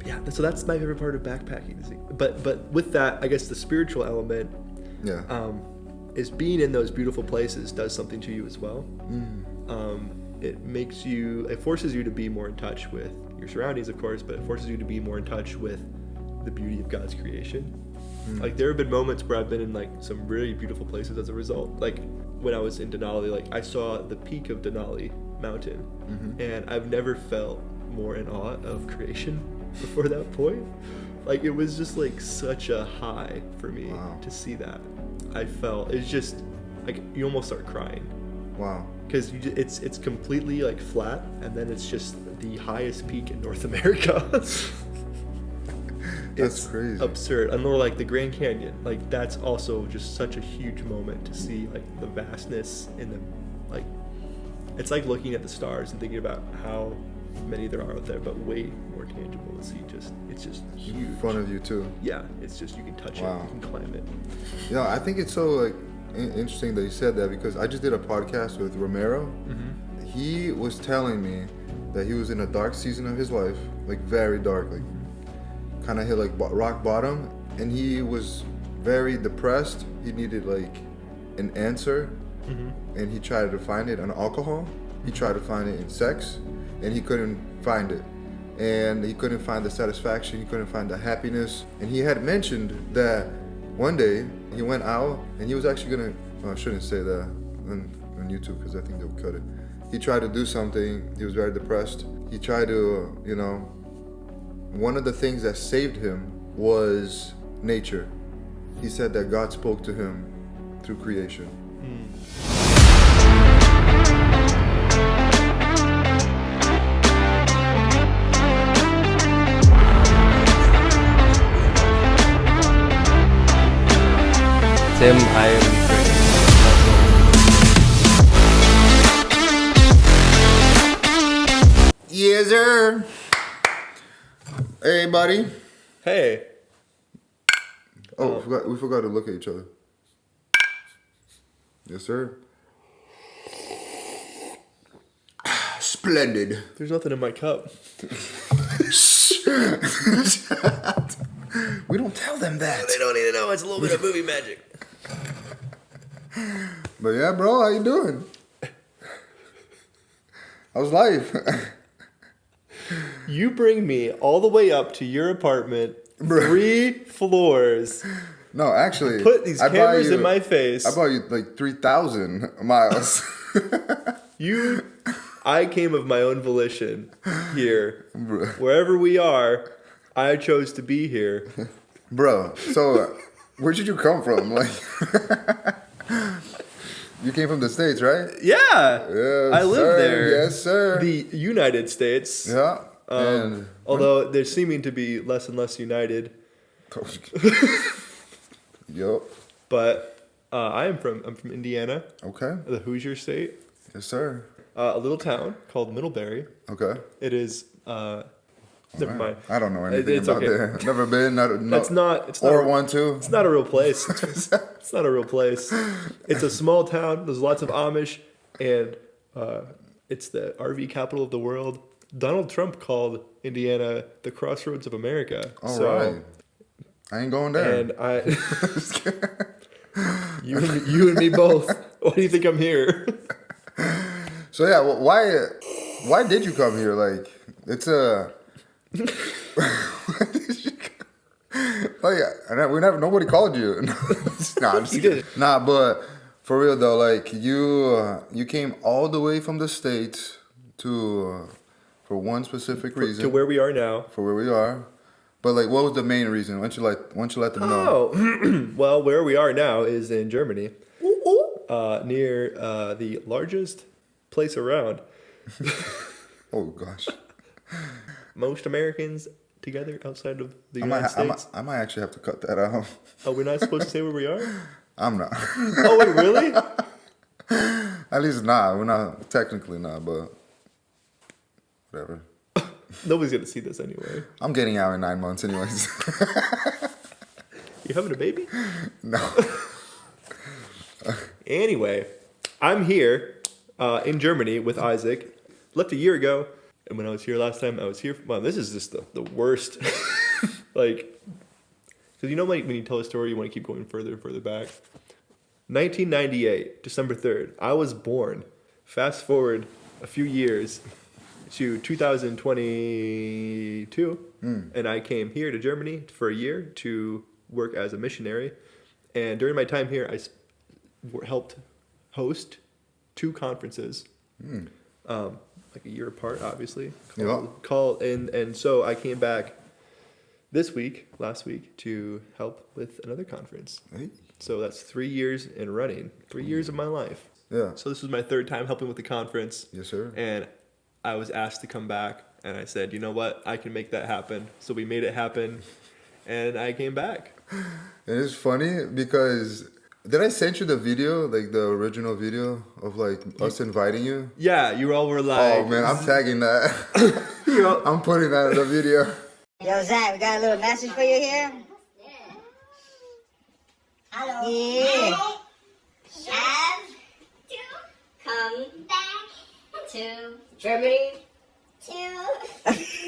yeah, so that's my favorite part of backpacking. But with that, I guess the spiritual element, is being in those beautiful places does something to you as well. It forces you to be more in touch with your surroundings, of course, but it forces you to be more in touch with the beauty of God's creation. Like there have been moments where I've been in like some really beautiful places as a result. Like when I was in Denali, like I saw the peak of Denali Mountain, and I've never felt more in awe of creation before that point. Like it was just like such a high for me to see that. I felt it's just like you almost start crying. Wow. Because it's completely like flat, and then it's just the highest peak in North America. That's crazy. Absurd. And or like the Grand Canyon, like that's also just such a huge moment to see like the vastness in the like. It's like looking at the stars and thinking about how many there are out there, but way more tangible to see. It's just huge in front of you too. Yeah, it's just you can touch it, you can climb it. Yeah, I think it's so like interesting that you said that, because I just did a podcast with Romero. He was telling me that he was in a dark season of his life, like very dark, like kind of hit like rock bottom, and he was very depressed. He needed like an answer, and he tried to find it in alcohol. He tried to find it in sex, and he couldn't find it. And he couldn't find the satisfaction, he couldn't find the happiness. And he had mentioned that one day he went out and he was actually gonna, I shouldn't say that on YouTube because I think they'll cut it. He tried to do something, he was very depressed. He tried to, one of the things that saved him was nature. He said that God spoke to him through creation. Tim, I am great. Yes, sir. Hey, buddy. Hey. Oh, we forgot to look at each other. Yes, sir. Splendid. There's nothing in my cup. We don't tell them that. They don't need to know. It's a little bit of movie magic. But yeah, bro, how you doing? How's life? You bring me all the way up to your apartment, 3 floors. No, actually. Put these cameras in my face. I bought you like 3,000 miles. I came of my own volition here. Wherever we are, I chose to be here. Bro, so where did you come from? Like, you came from the States, right? Yeah. Yes, I live there. Yes, sir. The United States. Yeah. Although they're seeming to be less and less united. Yup. But I'm from Indiana. Okay. The Hoosier State. Yes, sir. A little town called Middlebury. Okay. It is. Never mind. I don't know anything about there. Never been. It's not. Or want to. It's not a real place. It's not a real place. It's a small town. There's lots of Amish, and it's the RV capital of the world. Donald Trump called Indiana the crossroads of America. All right. I ain't going there. And you and me both. Why do you think I'm here? So yeah, why did you come here? Like, it's a. Oh yeah, nobody called you. Nah, I'm just kidding. Nah, but for real though, like you came all the way from the States to for one specific reason. To where we are now. For where we are. But like, what was the main reason? Why don't you let them know? Oh, well, where we are now is in Germany, near the largest place around. Oh gosh. Most Americans together outside of the United States. I might actually have to cut that out. Oh, we're not supposed to say where we are? I'm not. Oh, wait, really? At least not. We're not, technically not, but whatever. Nobody's going to see this anyway. I'm getting out in 9 months anyways. You having a baby? No. Anyway, I'm here in Germany with Isaac. Left a year ago. And when I was here last time, I was here. Wow, this is just the worst. Like, because you know, like when you tell a story, you want to keep going further and further back. 1998, December 3rd, I was born. Fast forward a few years to 2022, and I came here to Germany for a year to work as a missionary. And during my time here, I helped host 2 conferences, like a year apart, obviously. And so I came back last week, to help with another conference. Hey. So that's 3 years in running, 3 years of my life. Yeah. So this was my 3rd time helping with the conference. Yes, sir. And I was asked to come back, and I said, you know what, I can make that happen. So we made it happen, and I came back. And it's funny because did I send you the video, like the original video of like us inviting you? Yeah, you all were like... Oh man, I'm tagging that. I'm putting that in the video. Yo, Zach, we got a little message for you here. Hello. Yeah. Have to come back to Germany. to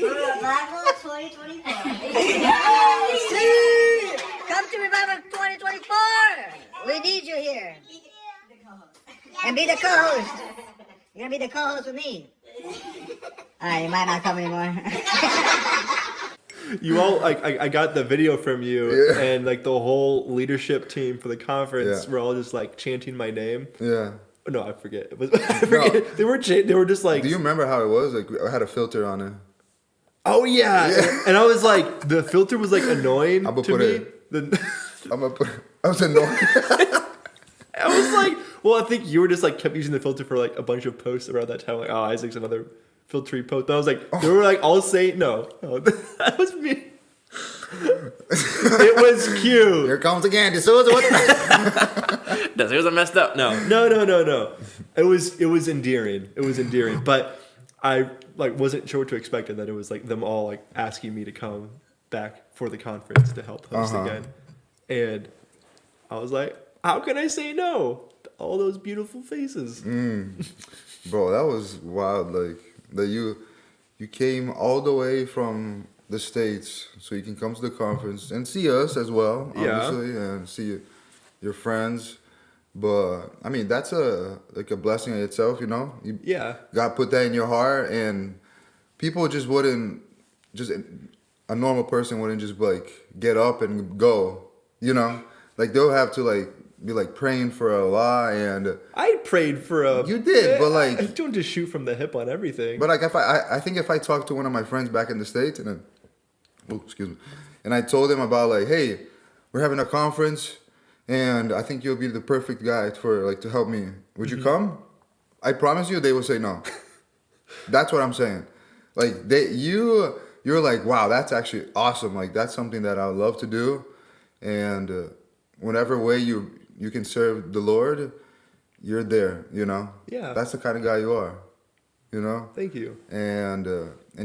Revival 2024. Come to Revival 2024. We need you here. And be the co-host. You're going to be the co-host with me. Alright, you might not come anymore. You all, like, I got the video from you, and like the whole leadership team for the conference were all just like chanting my name. Yeah. No, I forget. I forget. No. They were just like... Do you remember how it was? Like I had a filter on it. Oh yeah. And I was like, the filter was like annoying I'm gonna to put me. I was annoyed. I was like, well, I think you were just like kept using the filter for like a bunch of posts around that time. Like, oh, Isaac's another filtery post. And I was like, they were like all saying no. That was me. It was cute. Here comes again. D'Souza. What? D'Souza messed up. No. No. It was endearing. It was endearing. But I like wasn't sure what to expect, and that it was like them all like asking me to come back for the conference to help host again. And I was like, how can I say no to all those beautiful faces? Bro, that was wild. Like that you came all the way from the States so you can come to the conference and see us as well, obviously, and see your friends. But I mean, that's a blessing in itself, you know. God put that in your heart, and people just wouldn't, a normal person wouldn't just like get up and go, you know. Like they'll have to like be like praying for a lot, and I prayed for a... You did, but like... I don't just shoot from the hip on everything. But like I think if I talked to one of my friends back in the States, and then, and I told them about like, hey, we're having a conference, and I think you'll be the perfect guy for like to help me. Would you come? I promise you, they will say no. That's what I'm saying. Like you're like, wow, that's actually awesome. Like that's something that I would love to do, and whatever way you can serve the Lord, you're there. You know. Yeah. That's the kind of guy you are. You know. Thank you. And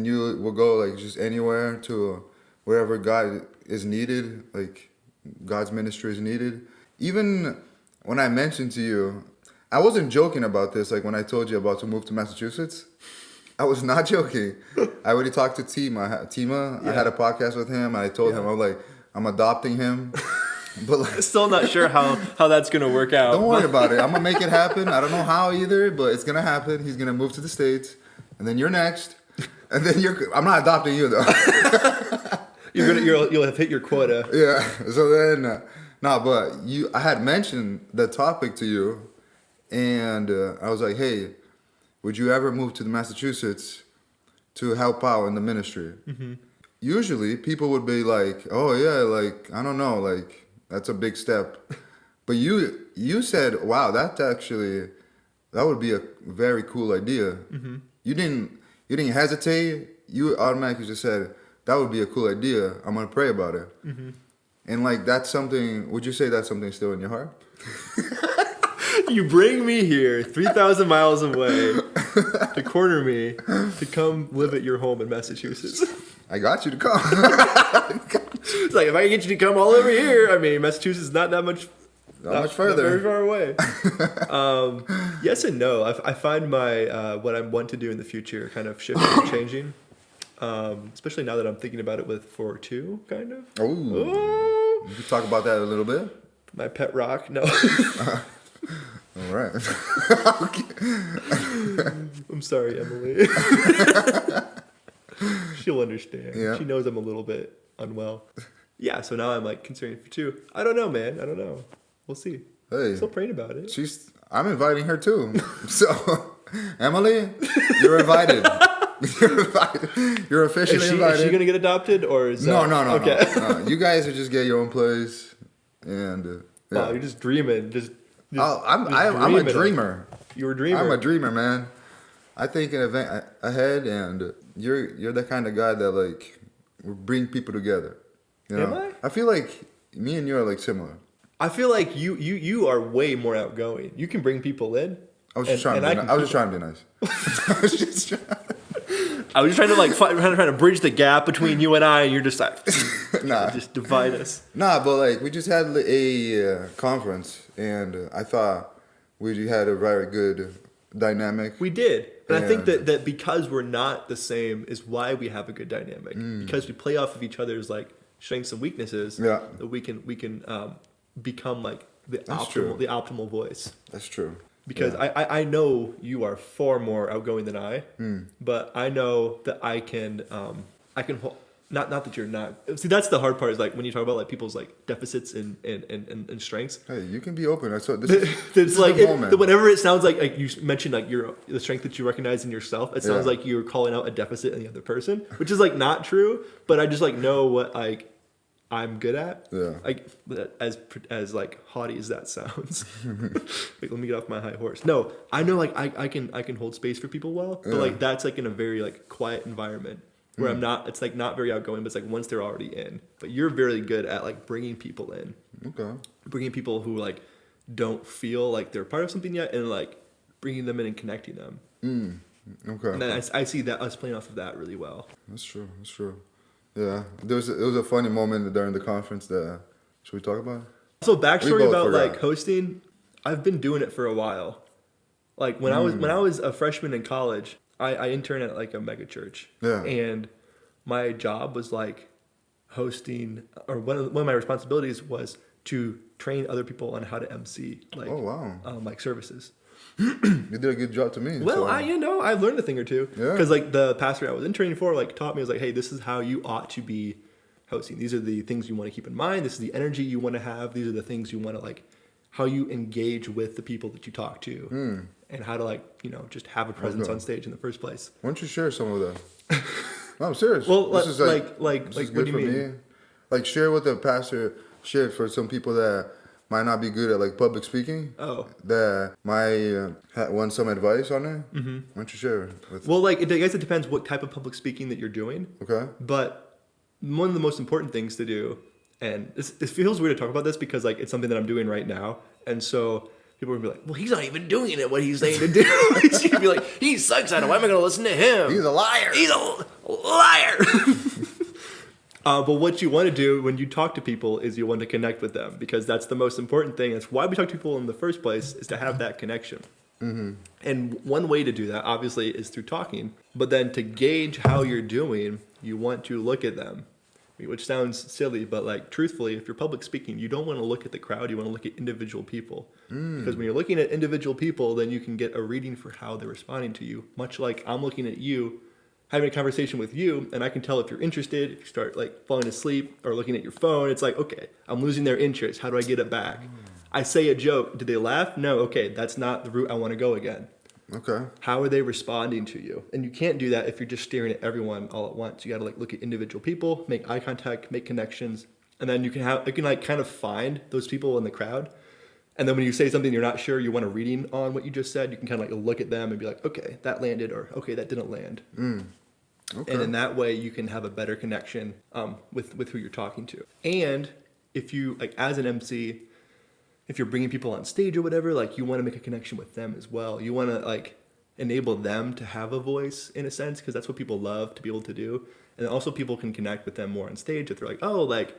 you will go like just anywhere to wherever God is needed, like God's ministry is needed. Even when I mentioned to you, I wasn't joking about this. Like when I told you about to move to Massachusetts, I was not joking. I already talked to Tima. I had a podcast with him. And I told him, I'm adopting him. But like, still not sure how that's gonna work out. Don't worry about it. I'm gonna make it happen. I don't know how either, but it's gonna happen. He's gonna move to the States, and then you're next, and then I'm not adopting you though. You'll have hit your quota. Yeah. So then, I had mentioned the topic to you, and I was like, hey, would you ever move to the Massachusetts to help out in the ministry? Mm-hmm. Usually, people would be like, oh yeah, like I don't know, like. That's a big step. But you said, wow, that would be a very cool idea. Mm-hmm. You didn't hesitate. You automatically just said, that would be a cool idea. I'm going to pray about it. Mm-hmm. And like that's something, would you say that's something still in your heart? You bring me here 3,000 miles away to corner me to come live at your home in Massachusetts. I got you to come. It's like, if I can get you to come all over here, I mean, Massachusetts is not that much Not much further. Not very far away. Yes and no. I find my what I want to do in the future kind of shifting and changing. Especially now that I'm thinking about it with 4-2, kind of. Oh. You can talk about that a little bit. My pet rock. No. All right. I'm sorry, Emily. She'll understand. Yeah. She knows I'm a little bit unwell. Yeah, so now I'm like considering for 2. I don't know, man. I don't know. We'll see. Hey. Still praying about it. I'm inviting her too. So, Emily, you're invited. You're invited. You're officially invited. Is she gonna get adopted or is No. okay? No. You guys will just get your own place, and yeah. Wow, you're just dreaming. I'm a dreamer. You're a dreamer. I'm a dreamer, man. I think an event ahead, and you're the kind of guy that like will bring people together. You know? Am I? I feel like me and you are like similar. I feel like you are way more outgoing. You can bring people in. I was just trying to be nice. I was just trying to like trying to bridge the gap between you and I, and you're just like, nah. Just divide us. Nah, but like we just had a conference, and I thought we had a very good dynamic. We did. And I think And- that because we're not the same is why we have a good dynamic. Because we play off of each other's like strengths and weaknesses. Yeah. That we can become like That's true. the optimal voice. That's true. Because Yeah. I know you are far more outgoing than I, but I know that I can hold, not that you're not. See, that's the hard part is like when you talk about like people's like deficits and strengths. Hey, you can be open. So this It's is like the moment. whenever it sounds like you mentioned like the strength that you recognize in yourself, it sounds Yeah. like you're calling out a deficit in the other person, which is like not true. But I just like know what like I'm good at. Yeah. Like as like haughty as that sounds. Like let me get off my high horse. No, I know like I can hold space for people well, but Yeah. like that's like in a very like quiet environment where I'm not. It's like not very outgoing, but it's like once they're already in. But you're very good at like bringing people in. Okay. Bringing people who like don't feel like they're part of something yet, and like bringing them in and connecting them. Okay. And then I see that us playing off of that really well. That's true. That's true. Yeah. It was a funny moment during the conference that should we talk about it? So We backstory both about forgot. like hosting, I've been doing it for a while. Like when I was a freshman in college, I interned at like a mega church. Yeah. And my job was like hosting, or one of my responsibilities was to train other people on how to MC like Oh, wow. like services. You did a good job to me. Well, so- I learned a thing or two. Yeah. Because like the pastor I was interning for like taught me, was like, hey, this is how you ought to be hosting. These are the things you want to keep in mind. This is the energy you want to have. These are the things you want to like, how you engage with the people that you talk to, and how to like just have a presence Okay. on stage in the first place. Why don't you share some of that? No, I'm serious. Well, this is like, this is what good do you for mean? me. Like share what the pastor shared for some people that might not be good at like public speaking. Oh. That might want some advice on it. Why don't you share it with? Well, like I guess it depends what type of public speaking that you're doing. Okay. But one of the most important things to do, and it feels weird to talk about this because like it's something that I'm doing right now, and so people are gonna be like, "Well, he's not even doing it. What he's saying to do." He's gonna be like, "He sucks at it. Why am I gonna listen to him? He's a liar. He's a liar." But what you want to do when you talk to people is you want to connect with them because that's the most important thing. That's why we talk to people in the first place, is to have that connection. And one way to do that, obviously, is through talking. But then to gauge how you're doing, you want to look at them, which sounds silly, but like truthfully, if you're public speaking, you don't want to look at the crowd. You want to look at individual people. Because when you're looking at individual people, then you can get a reading for how they're responding to you. Much like I'm looking at you, having a conversation with you, and I can tell if you're interested. If you start like falling asleep or looking at your phone, it's like, okay, I'm losing their interest. How do I get it back? I say a joke. Did they laugh? No. Okay, that's not the route I want to go again. Okay. How are they responding to you? And you can't do that if you're just staring at everyone all at once. You got to like look at individual people, make eye contact, make connections, and then you can like kind of find those people in the crowd. And then when you say something you're not sure, you want a reading on what you just said, you can kind of like look at them and be like, okay, that landed, or okay, that didn't land. Okay. And in that way, you can have a better connection with who you're talking to. And if you, like as an MC, if you're bringing people on stage or whatever, like you want to make a connection with them as well. You want to like enable them to have a voice in a sense, because that's what people love to be able to do. And also people can connect with them more on stage if they're like, oh, like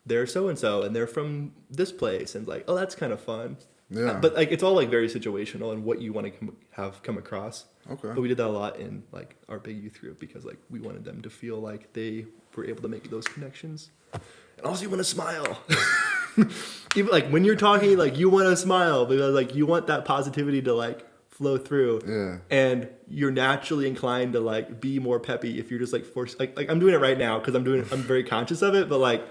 they're so and so, and they're from this place, and like, oh, that's kind of fun. Yeah. But like, it's all like very situational and what you want to have come across. Okay. But we did that a lot in like our big youth group because like we wanted them to feel like they were able to make those connections. And also, you want to smile. Even like when you're talking, like you want to smile because like you want that positivity to like flow through. Yeah. And you're naturally inclined to like be more peppy if you're just like forced. Like I'm doing it right now because I'm very conscious of it. But like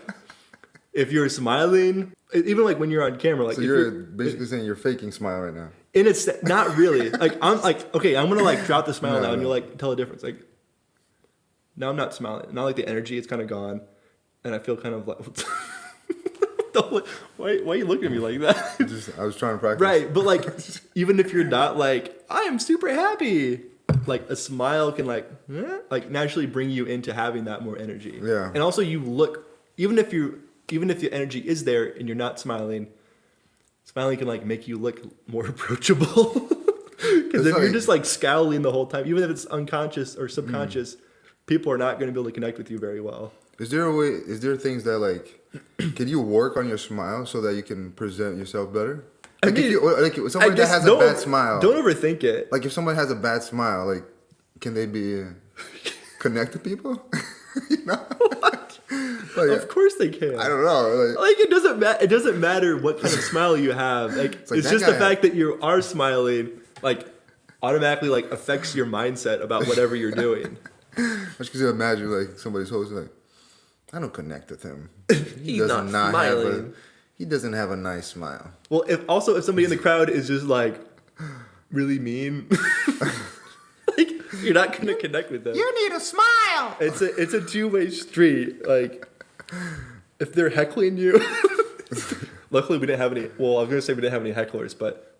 if you're smiling, even like when you're on camera, like So if you're basically saying you're faking smile right now. and it's not really like I'm like, okay, I'm gonna like drop the smile No, now, and no. you'll like tell the difference. Like now I'm not smiling. Now like the energy is kind of gone, and I feel kind of like, why are you looking at me like that? I was trying to practice. Right, but like even if you're not like I am super happy, like a smile can like naturally bring you into having that more energy. Yeah. And also you look even if the energy is there and you're not smiling. Smiling can like make you look more approachable. Because if you're just like scowling the whole time, even if it's unconscious or subconscious, people are not going to be able to connect with you very well. Is there things that like, can you work on your smile so that you can present yourself better? I Like mean, if someone that has a bad smile. Don't overthink it. Like if someone has a bad smile, like, can they be connect to people? You know? Like, Of course they can. I don't know. Like it doesn't matter what kind of smile you have. Like like it's that just the guy- fact that you are smiling like automatically like affects your mindset about whatever you're doing. I just can imagine like somebody's host like, I don't connect with him. He's not smiling. He doesn't have a nice smile. Well, if somebody in the crowd is just like really mean, like you're not gonna connect with them. You need a smile. It's a two-way street. Like if they're heckling you. Luckily, we didn't have any. Well, I was gonna say we didn't have any hecklers, but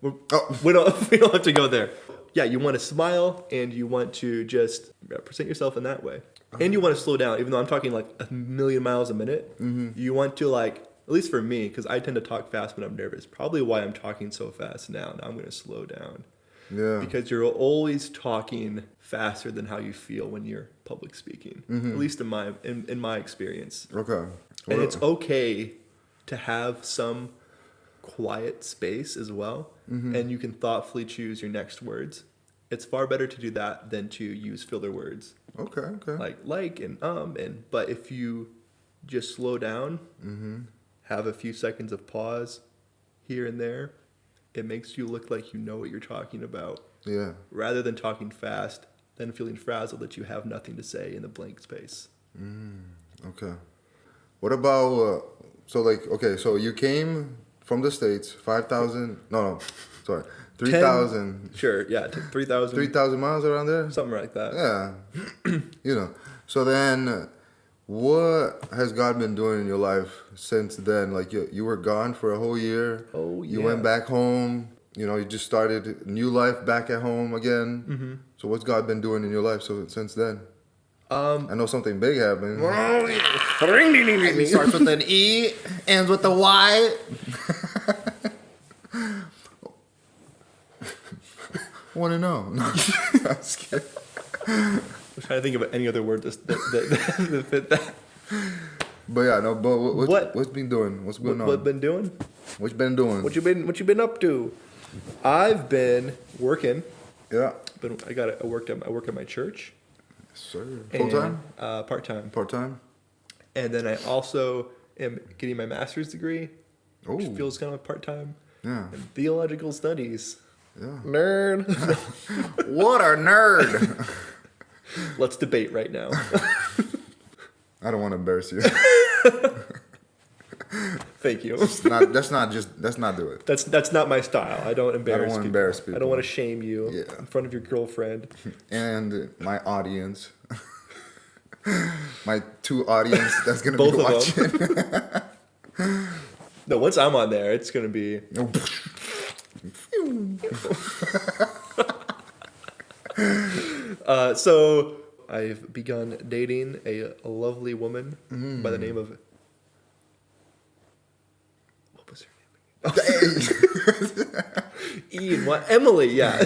we don't have to go there. Yeah, you want to smile and you want to just present yourself in that way, and you want to slow down. Even though I'm talking like a million miles a minute, you want to like. At least for me, because I tend to talk fast when I'm nervous. Probably why I'm talking so fast now. Now I'm going to slow down. Yeah. Because you're always talking faster than how you feel when you're public speaking. At least in my experience. Okay. And it's okay to have some quiet space as well. And you can thoughtfully choose your next words. It's far better to do that than to use filler words. Okay. Like and but if you just slow down, have a few seconds of pause here and there, it makes you look like you know what you're talking about. Yeah. Rather than talking fast, then feeling frazzled that you have nothing to say in the blank space. Okay. What about so you came from the States, 3,000 Sure, yeah, 3,000. 3,000 miles around there? Something like that. Yeah. So then what has God been doing in your life since then? Like you were gone for a whole year. Oh, You yeah. went back home. You know, you just started new life back at home again. So what's God been doing in your life since then? I know something big happened. It starts with an E, ends with a Y. Want to know? No, I'm just kidding. I'm trying to think of any other word that fit that. But yeah, no. But what's been doing? What's going on? What been doing? What you been doing? What you been up to? I've been working. Yeah. I work at my church. Sir. Full time? Part time. Part time? And then I also am getting my master's degree, which Oh. feels kind of part time. Yeah. In theological studies. Yeah. Nerd. What a nerd. Let's debate right now. I don't want to embarrass you. Thank you. Let's not do it. That's not my style. I don't embarrass wanna people. embarrass I people. don't want to shame you Yeah. in front of your girlfriend. And my audience. My two audience that's gonna Both be of watching. them. No, once I'm on there, it's gonna be. So I've begun dating a lovely woman by the name of. What was her name? Ian. What? Emily. Yeah.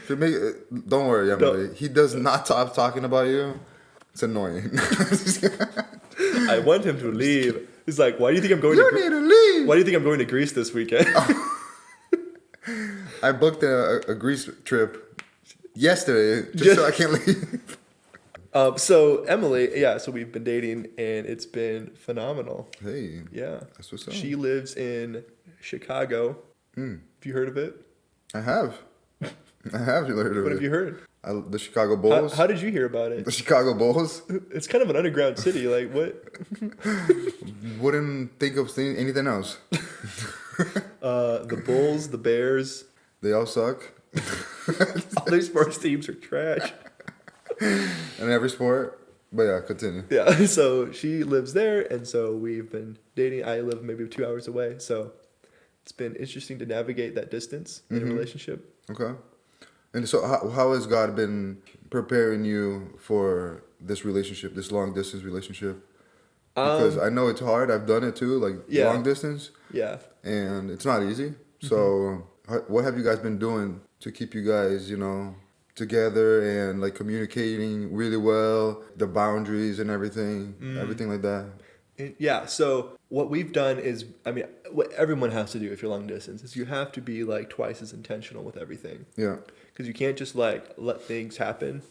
Don't worry, Emily. He does not stop talking about you. It's annoying. I want him to leave He's like, why do you think I'm going You to need to leave. Why do you think I'm going to Greece this weekend? I booked a Greece trip yesterday just so I can leave. So Emily, yeah, so we've been dating and it's been phenomenal. Hey, Yeah. that's what's up. She lives in Chicago. Have you heard of it? I have. I have heard of What it. have you heard? The Chicago Bulls. How did you hear about it? The Chicago Bulls. It's kind of an underground city. Like, what? Wouldn't think of seeing anything else. The Bulls, the Bears, They all suck. all these sports teams are trash. In every sport. But yeah, continue. Yeah, so she lives there, and so we've been dating. I live maybe 2 hours away, so it's been interesting to navigate that distance in a relationship. Okay. And so how has God been preparing you for this relationship, this long distance relationship? Because I know it's hard. I've done it too, like Yeah. long distance. Yeah. And it's not easy. So what have you guys been doing to keep you guys, together and like communicating really well, the boundaries and everything like that? Yeah, so what we've done is, I mean, what everyone has to do if you're long distance is you have to be like twice as intentional with everything. Yeah. Because you can't just like let things happen.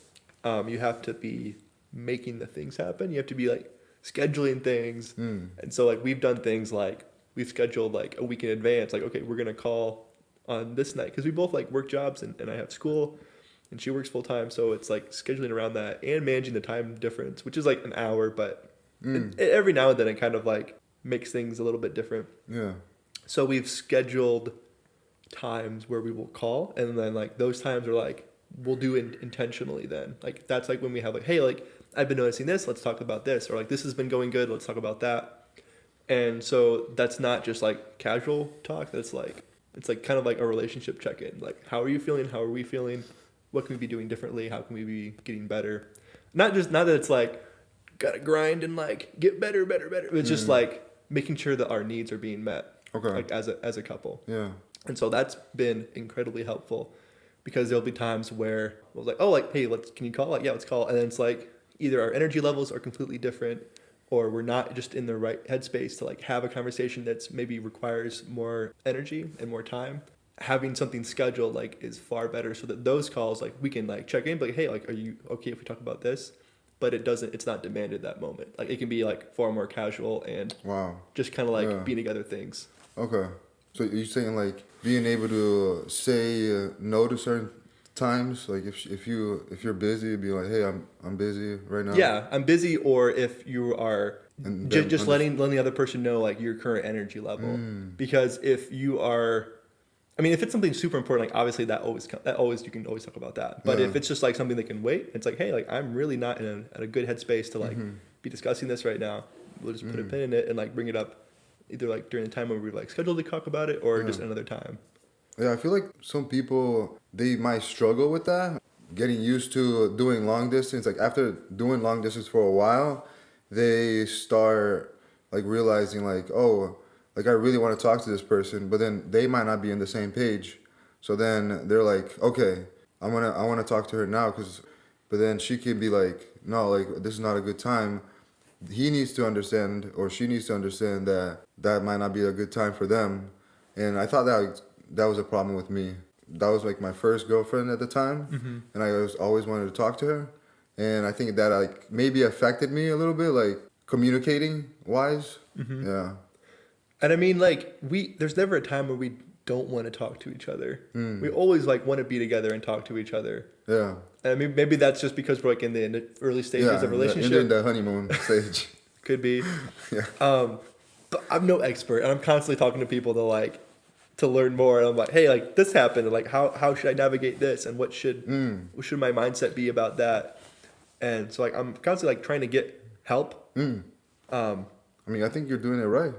You have to be making the things happen. You have to be like scheduling things. And so like we've done things like we've scheduled like a week in advance. Like, okay, we're going to call on this night. Because we both like work jobs and I have school and she works full time. So it's like scheduling around that and managing the time difference, which is like an hour. But every now and then it kind of like makes things a little bit different. Yeah. So we've scheduled times where we will call, and then like those times are like we'll do it intentionally. Then like that's like when we have like, hey, like I've been noticing this, let's talk about this, or like this has been going good, let's talk about that. And so that's not just like casual talk. That's like it's like kind of like a relationship check-in. Like, how are you feeling? How are we feeling? What can we be doing differently? How can we be getting better? Not that it's like gotta grind and like get better. It's just like making sure that our needs are being met. Okay. Like as a couple. Yeah. And so that's been incredibly helpful because there'll be times where we'll like, oh, like, hey, can you call? Like, yeah, let's call. And then it's like either our energy levels are completely different or we're not just in the right headspace to like have a conversation that's maybe requires more energy and more time. Having something scheduled like is far better so that those calls, like we can like check in, like, hey, like, are you okay if we talk about this? But it's not demanded that moment. Like it can be like far more casual and just kind of like being together things. Okay. So you're saying like being able to say no to certain times, like if you're busy, be like, hey, I'm busy right now. Yeah, I'm busy, or if you are just letting the other person know like your current energy level, because if you are, I mean, if it's something super important, like obviously that always you can always talk about that. But if it's just like something that can wait, it's like, hey, like I'm really not in a good headspace to like be discussing this right now. We'll just put a pin in it and like bring it up either like during the time when we're like scheduled to talk about it or just another time. Yeah, I feel like some people, they might struggle with that, getting used to doing long distance. Like after doing long distance for a while, they start like realizing like, oh, like I really want to talk to this person, but then they might not be on the same page. So then they're like, okay, I want to talk to her now, but then she can be like, no, like this is not a good time. He needs to understand, or she needs to understand that might not be a good time for them. And I thought that was a problem with me. That was like my first girlfriend at the time, and I always wanted to talk to her. And I think that like maybe affected me a little bit, like communicating wise. Yeah. And I mean, like there's never a time where we don't want to talk to each other. We always like want to be together and talk to each other. Yeah. And I mean, maybe that's just because we're like in the early stages of relationship. In the honeymoon stage. Could be. Yeah. But I'm no expert, and I'm constantly talking to people to learn more. And I'm like, hey, like this happened, and like how should I navigate this, and what should my mindset be about that? And so like I'm constantly like trying to get help. I mean, I think you're doing it right.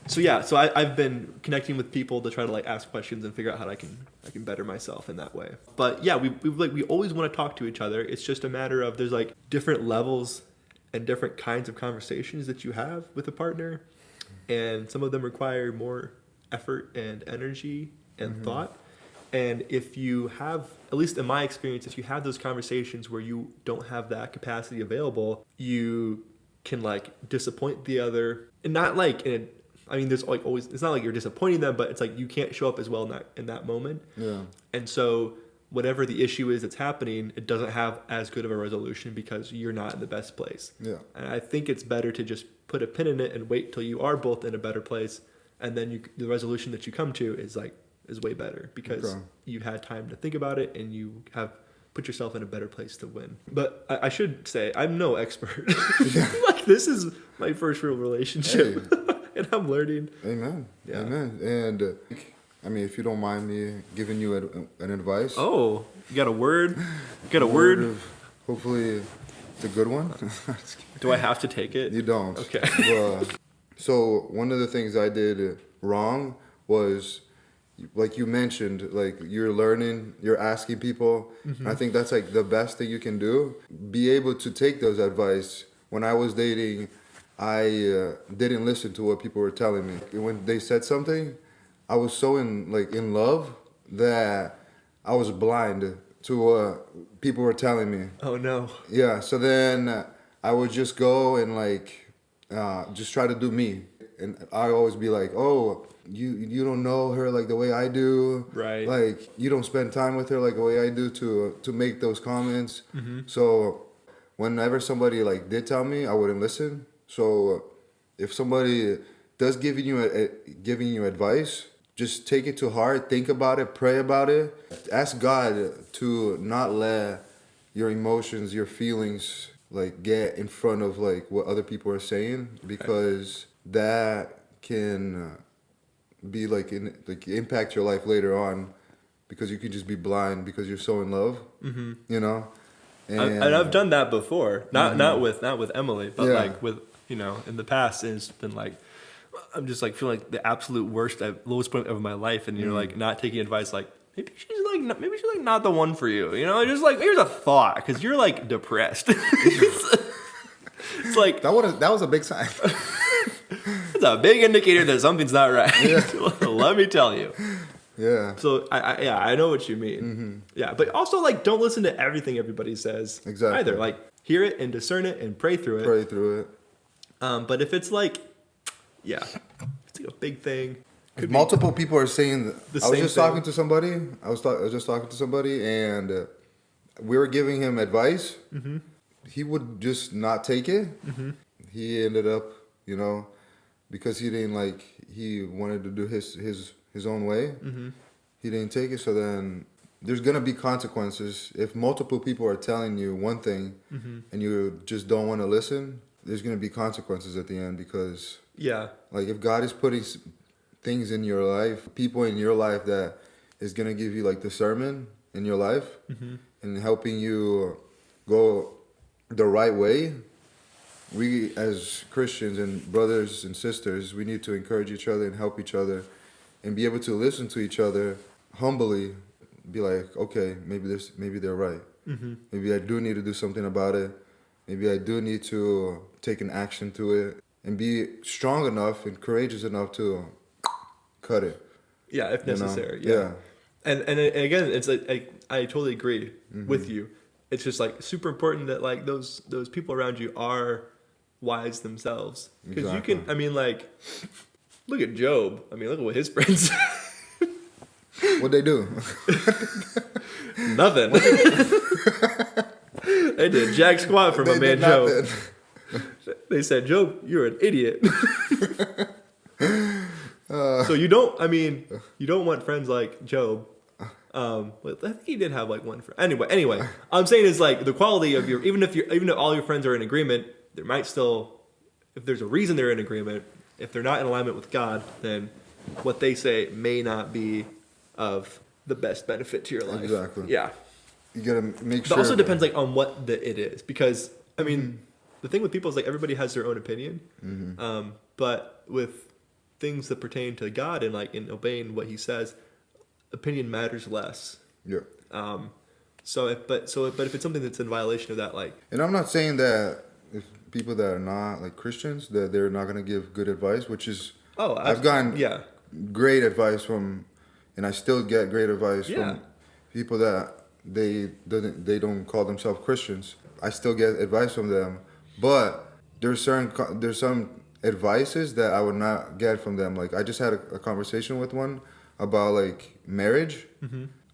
So I've been connecting with people to try to like ask questions and figure out how I can better myself in that way. But yeah, we always want to talk to each other. It's just a matter of there's like different levels and different kinds of conversations that you have with a partner, and some of them require more effort and energy and thought. And if you have, at least in my experience, if you have those conversations where you don't have that capacity available, you can like disappoint the other, and not like there's like always, it's not like you're disappointing them, but it's like you can't show up as well in that moment. Yeah. And so whatever the issue is that's happening, it doesn't have as good of a resolution because you're not in the best place. Yeah. And I think it's better to just put a pin in it and wait till you are both in a better place, and then the resolution that you come to is way better because you had time to think about it and you have put yourself in a better place to win. But I should say I'm no expert. Like, this is my first real relationship. Hey. And I'm learning. Amen. Yeah. Amen. And if you don't mind me giving you an advice. Oh, you got a word? You got a word? Hopefully it's a good one. Do I have to take it? You don't. Okay. So one of the things I did wrong was, like you mentioned, like you're learning, you're asking people. Mm-hmm. I think that's like the best thing you can do. Be able to take those advice. When I was dating, I didn't listen to what people were telling me. When they said something, I was so in love that I was blind to what people were telling me. Oh no. Yeah. So then I would just go and just try to do me, and I always be like, oh, you don't know her like the way I do, right? Like you don't spend time with her like the way I do to make those comments. Mm-hmm. So whenever somebody did tell me, I wouldn't listen. So if somebody does giving you advice, just take it to heart, think about it, pray about it, ask God to not let your emotions, your feelings get in front of what other people are saying, because that can be impact your life later on, because you could just be blind because you're so in love. Mm-hmm. You know. And I've done that before, not with Emily, but with in the past, and it's been I'm just feeling the absolute worst, lowest point of my life, and you're not taking advice, maybe she's not the one for you, just here's a thought, because you're depressed. It's that was a big sign. It's a big indicator that something's not right. Yeah. Let me tell you. Yeah. So I know what you mean. Mm-hmm. Yeah, but also don't listen to everything everybody says. Exactly. Either hear it and discern it and pray through it. But if it's it's a big thing. If multiple people are saying that. I was just talking to somebody. And we were giving him advice. Mm-hmm. He would just not take it. Mm-hmm. He ended up, because he didn't he wanted to do his own way. Mm-hmm. He didn't take it. So then there's gonna be consequences if multiple people are telling you one thing, mm-hmm. and you just don't want to listen. There's gonna be consequences at the end, because if God is putting things in your life, people in your life that is gonna give you discernment in your life, mm-hmm. and helping you go the right way. We as Christians and brothers and sisters, we need to encourage each other and help each other, and be able to listen to each other humbly. Be like, okay, maybe they're right. Mm-hmm. Maybe I do need to do something about it. Maybe I do need to take an action to it, and be strong enough and courageous enough to cut it. Yeah, if necessary. Yeah. And again, it's I totally agree mm-hmm. with you. It's just super important that those people around you are wise themselves, because you can. Look at Job. Look at what his friends. What'd they do? Nothing. They did jack squat for my man Job. They said, Job, you're an idiot. So you don't want friends like Job. I think he did have one friend. Anyway, I'm saying is the quality of even if all your friends are in agreement, there might still, if there's a reason they're in agreement, if they're not in alignment with God, then what they say may not be of the best benefit to your life. Exactly. Yeah. You gotta make sure. But also depends on what it is, because mm-hmm. the thing with people is everybody has their own opinion, mm-hmm. But with things that pertain to God and in obeying what He says, opinion matters less. Yeah. But if it's something that's in violation of that, and I'm not saying that if people that are not Christians, that they're not gonna give good advice, which is I've gotten great advice from, and I still get great advice from people that they don't call themselves Christians. I still get advice from them, but there's some advices that I would not get from them. Like I just had a conversation with one about like marriage.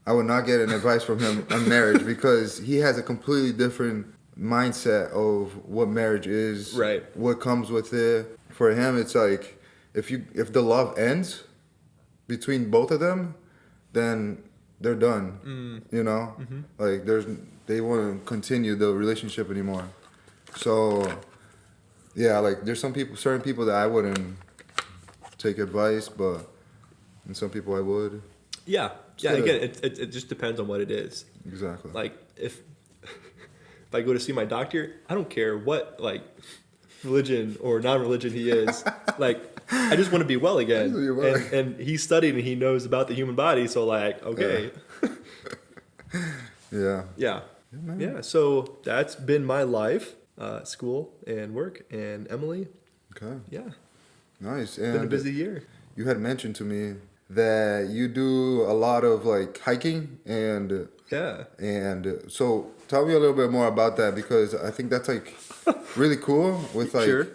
I would not get an advice from him on marriage because he has a completely different mindset of what marriage is, Right. what comes with it. For him, it's like if the love ends between both of them, then they're done. You know, like they won't continue the relationship anymore. So yeah, like there's certain people that I wouldn't take advice, but and some people I would. Yeah. Yeah. gotta- Again, it just depends on what it is. Exactly. Like if I go to see my doctor, I don't care what like religion or non-religion he is. Like I just want to be well again. Be well. And he studied and he knows about the human body. So like, okay. Yeah. Yeah. Yeah. So that's been my life, school and work and Emily. Okay. Yeah. Nice. Been a And busy year. you had mentioned to me that you do a lot of like hiking and Yeah. so tell me a little bit more about that because I think that's like really cool with like Sure.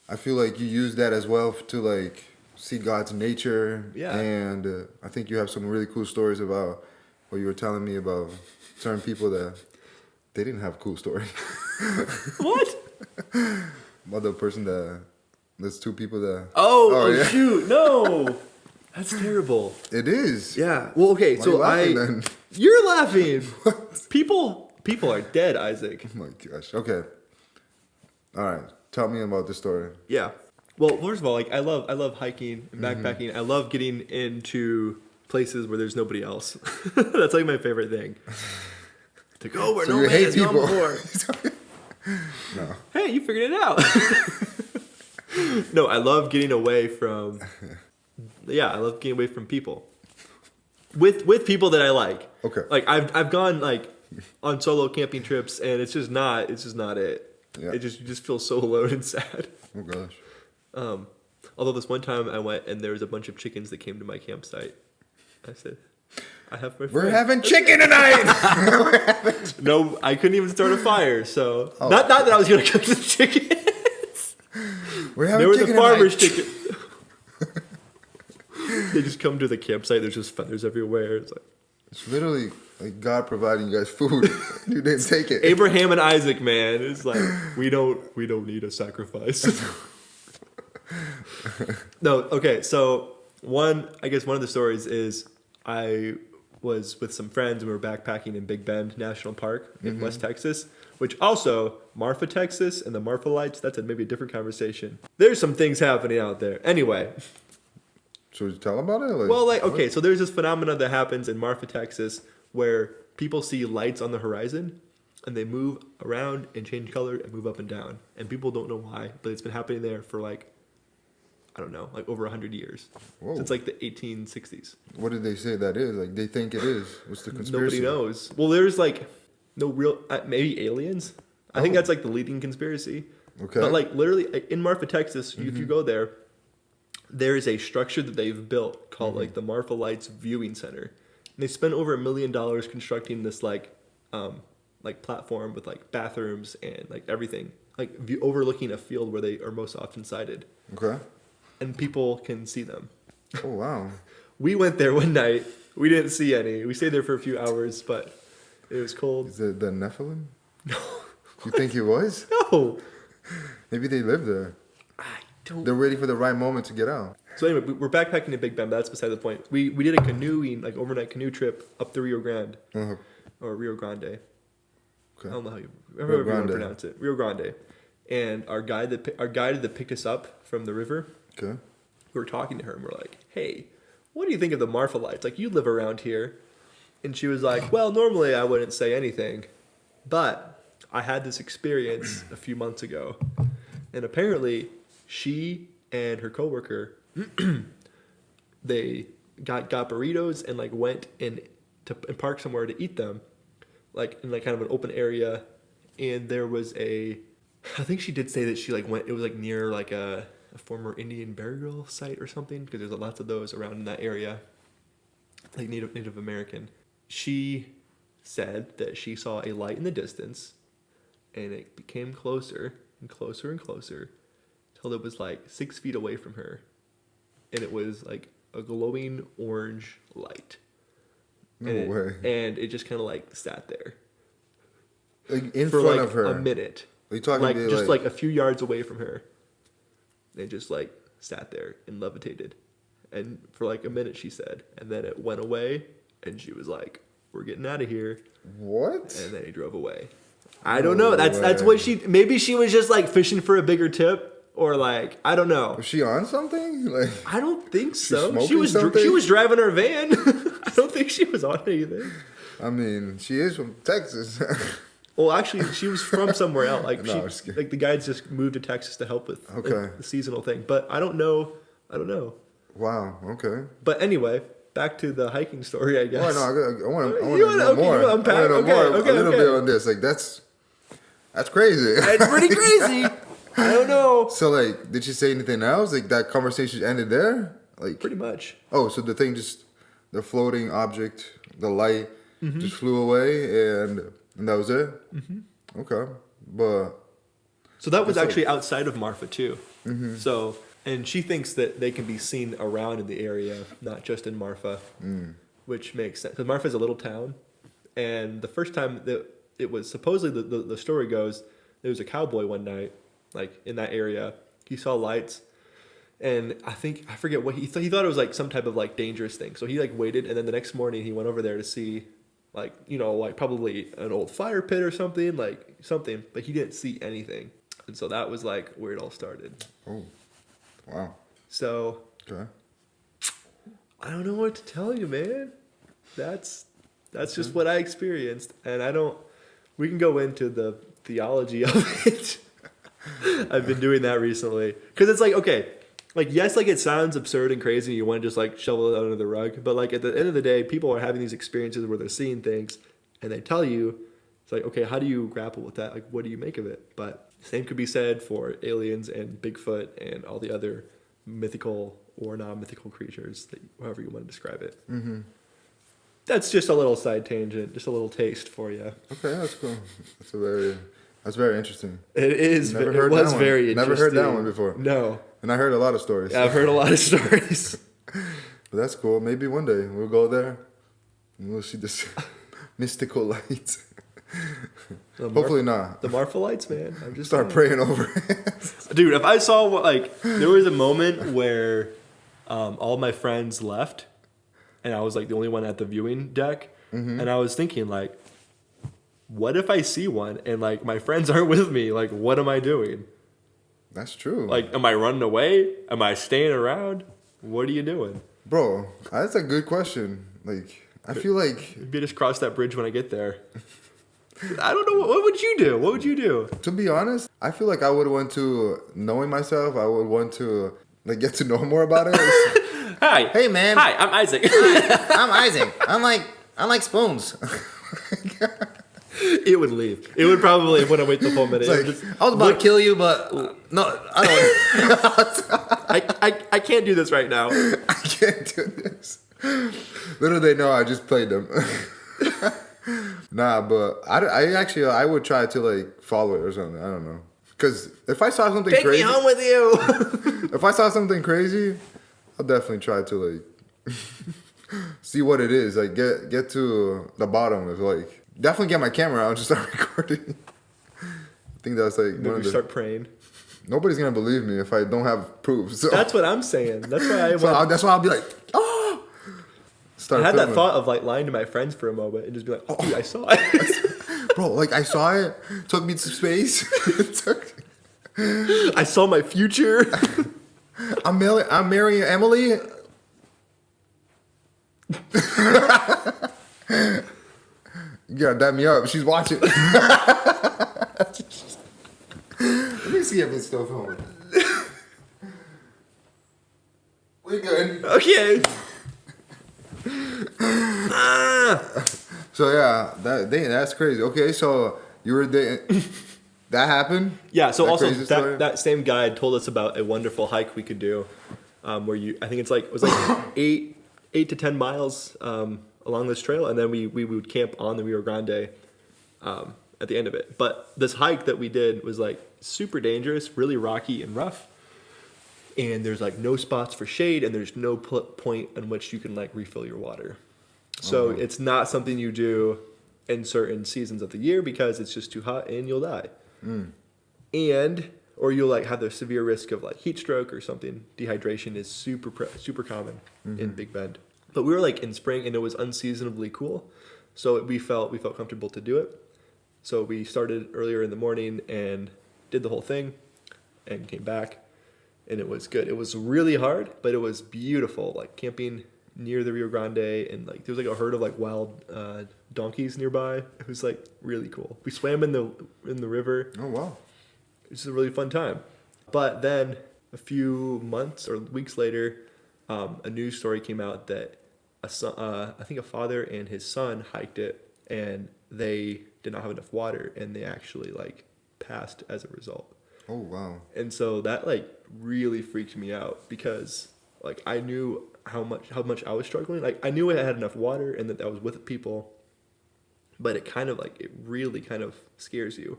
I feel like you use that as well to like see God's nature. Yeah. And I think you have some really cool stories about what you were telling me about certain people that they didn't have cool stories. What? About the person there's two people that Oh, yeah. shoot. No. That's terrible. It is. Yeah. Well, okay. Why So are you laughing then? You're laughing. People are dead, Isaac. Oh my gosh. Okay. All right. Tell me about the story. Yeah. Well, first of all, like I love hiking and backpacking. I love getting into places where there's nobody else. That's like my favorite thing. To go where So no you man hate has gone people. before. No. Hey, you figured it out. No, I love getting away from. Yeah, I love getting away from people. With people that I like. Okay. Like I've gone like on solo camping trips and it's just not it. Yeah. You just feel so alone and sad. Oh gosh. Although this one time I went and there was a bunch of chickens that came to my campsite. I said, I have my friend. We're having chicken tonight. No, I couldn't even start a fire, so Oh. not that I was gonna cook the chickens. We're They having were the chicken farmer's tonight. chicken. They just come to the campsite. There's just feathers everywhere. It's like It's literally like God providing you guys food. You didn't take it. Abraham and Isaac, man. It's like we don't need a sacrifice. No, okay. So I guess one of the stories is I was with some friends and we were backpacking in Big Bend National Park in West Texas, which also Marfa, Texas, and the Marfa Lights. That's maybe a different conversation. There's some things happening out there. Anyway. Should we tell about it? Like, Well, like, okay, so there's this phenomenon that happens in Marfa, Texas, where people see lights on the horizon and they move around and change color and move up and down. And people don't know why, but it's been happening there for like, I don't know, like over 100 years. Whoa. Since like the 1860s. What did they say that is? Like they think it is. What's the conspiracy? Nobody knows. Well, there's like no real, maybe aliens. I think that's like the leading conspiracy. Okay. But like literally like, in Marfa, Texas, if you go there, there is a structure that they've built called like the Marfa Lights Viewing Center. And they spent over $1 million constructing this like platform with like bathrooms and like everything, like overlooking a field where they are most often sighted, Okay. and people can see them. Oh wow. We went there one night. We didn't see any. We stayed there for a few hours, but it was cold. Is it the Nephilim? No. You think it was? No, Maybe they live there. I don't. They're waiting for the right moment to get out. So anyway, we're backpacking in Big Bend, but that's beside the point. We did a canoeing, like overnight canoe trip up the Rio Grande, Uh-huh. or Rio Grande. Okay. I don't know how you, Rio however you want Grande. to pronounce it. Rio Grande. And our guide that picked us up from the river, Okay. we were talking to her and we're like, hey, what do you think of the Marfa Lights? Like, you live around here. And she was like, well, normally I wouldn't say anything, but I had this experience a few months ago. And apparently she and her coworker, they got burritos and like went and parked somewhere to eat them, like in like kind of an open area. And there was I think she did say that she like went, it was like near like a former Indian burial site or something, because there's lots of those around in that area, like Native American. She said that she saw a light in the distance and it became closer and closer till it was like 6 feet away from her, and it was like a glowing orange light. No and way. And it just kind of like sat there Like in for front like of her. a minute. Are you talking like about just like a few yards away from her. They just like sat there and levitated, and for like a minute she said, and then it went away, and she was like, "We're getting out of here," what? and then he drove away. I don't know. That's way. what maybe she was just like fishing for a bigger tip, or like I don't know. Was she on something? Like I don't think so. She smoking was something? she was driving her van. I don't think she was on anything. I mean, she is from Texas. Well, actually, she was from somewhere else. Like No, I'm just kidding. like the guys just moved to Texas to help with like, Okay. the seasonal thing. But I don't know. Wow. Okay. But anyway, back to the hiking story, I guess. Oh no, I want to You wanna- know okay, more. you wanna unpack? I want to know Okay, more. okay, a little okay. bit on this. Like that's crazy. It's pretty crazy. I don't know. So like, did she say anything else? Like that conversation ended there? Like Pretty much. oh, so the thing just the floating object, the light Mm-hmm. just flew away, and that was it. Mm-hmm. Okay, but So that was That's actually outside of Marfa too. Mm-hmm. So, and she thinks that they can be seen around in the area, not just in Marfa, which makes sense because Marfa is a little town. And the first time that it was supposedly the story goes, there was a cowboy one night, like in that area. He saw lights, and I forget what he thought. He thought it was like some type of like dangerous thing. So he like waited, and then the next morning he went over there to see, like like probably an old fire pit or something, but he didn't see anything. And so that was like where it all started. oh, wow. So Okay. I don't know what to tell you, man. That's just what I experienced, and we can go into the theology of it. I've been doing that recently because it's like, okay, like yes, like it sounds absurd and crazy. You want to just like shovel it under the rug, but like at the end of the day, people are having these experiences where they're seeing things, and they tell you, it's like, okay, how do you grapple with that? Like, what do you make of it? But same could be said for aliens and Bigfoot and all the other mythical or non-mythical creatures, however you want to describe it. Mm-hmm. That's just a little side tangent, just a little taste for you. Okay, that's cool. That's very interesting. It is. Never It heard was that one. very Never interesting. heard that one before. No. And I heard a lot of stories. I've heard a lot of stories. But that's cool. Maybe one day we'll go there and we'll see this mystical lights. Hopefully not. The Marfa lights, man. I'm just Start saying. praying over it. Dude, if I saw there was a moment where all my friends left, and I was like the only one at the viewing deck, and I was thinking like, what if I see one and like my friends aren't with me? Like, what am I doing? That's true. Like, am I running away? Am I staying around? What are you doing? Bro, that's a good question. Like, I feel like, Maybe just cross that bridge when I get there. I don't know. What would you do? What would you do? to be honest, I feel like I would want to, knowing myself, I would want to like get to know more about it. Hi. Hey, man. Hi, I'm Isaac. I'm Isaac. I like spoons. It would leave. It would probably, when I wait the full minute. It's it would like, just, I was about to kill you, but no, I don't. I can't do this right now. I can't do this. Little they know I just played them. Nah, but I would try to like follow it or something. I don't know. Because if I saw something Take crazy, me home with you. if I saw something crazy, I'll definitely try to like see what it is. Like get to the bottom of like definitely get my camera out and just start recording. I think that's like one Maybe of the, start praying. nobody's gonna believe me if I don't have proof. So That's what I'm saying. That's why that's why I'll be like, oh. Start I had that filming. thought of like lying to my friends for a moment and just be like, oh, dude, I saw it. Bro, like I saw it, took me to space. I saw my future. I'm marrying Emily. You gotta dab me up. She's watching. Let me see if it's still filming. We're good. Okay. So yeah, that's crazy. Okay, so you were dating. That happened. Yeah. So That also crazy story? that same guide told us about a wonderful hike we could do, where I think it was like 8 to 10 miles along this trail, and then we would camp on the Rio Grande, at the end of it. But this hike that we did was like super dangerous, really rocky and rough. And there's like no spots for shade, and there's no point in which you can like refill your water. So it's not something you do in certain seasons of the year because it's just too hot and you'll die. Or you'll like have the severe risk of like heat stroke or something. Dehydration is super common in Big Bend. But we were like in spring and it was unseasonably cool. So we felt comfortable to do it. So we started earlier in the morning and did the whole thing and came back. And it was good. It was really hard, but it was beautiful. Like camping near the Rio Grande, and like there was like a herd of like wild donkeys nearby. It was like really cool. We swam in the river. Oh wow! It was a really fun time. But then a few months or weeks later, a news story came out that I think a father and his son hiked it, and they did not have enough water, and they actually like passed as a result. Oh wow! And so that like really freaked me out because like I knew how much I was struggling. Like I knew I had enough water and that I was with people, but it really kind of scares you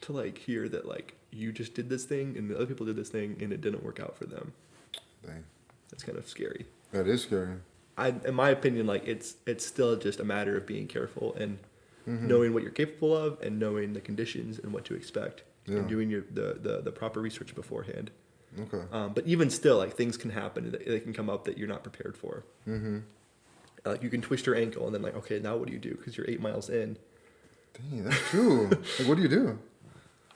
to like hear that like you just did this thing and the other people did this thing and it didn't work out for them. Dang. That's kind of scary. That is scary. In my opinion, like it's still just a matter of being careful and knowing what you're capable of and knowing the conditions and what to expect and doing the proper research beforehand. Okay. But even still, like things can happen. They can come up that you're not prepared for. Like you can twist your ankle and then like, okay, now what do you do? Because you're 8 miles in. Dang, that's true. Like, what do you do?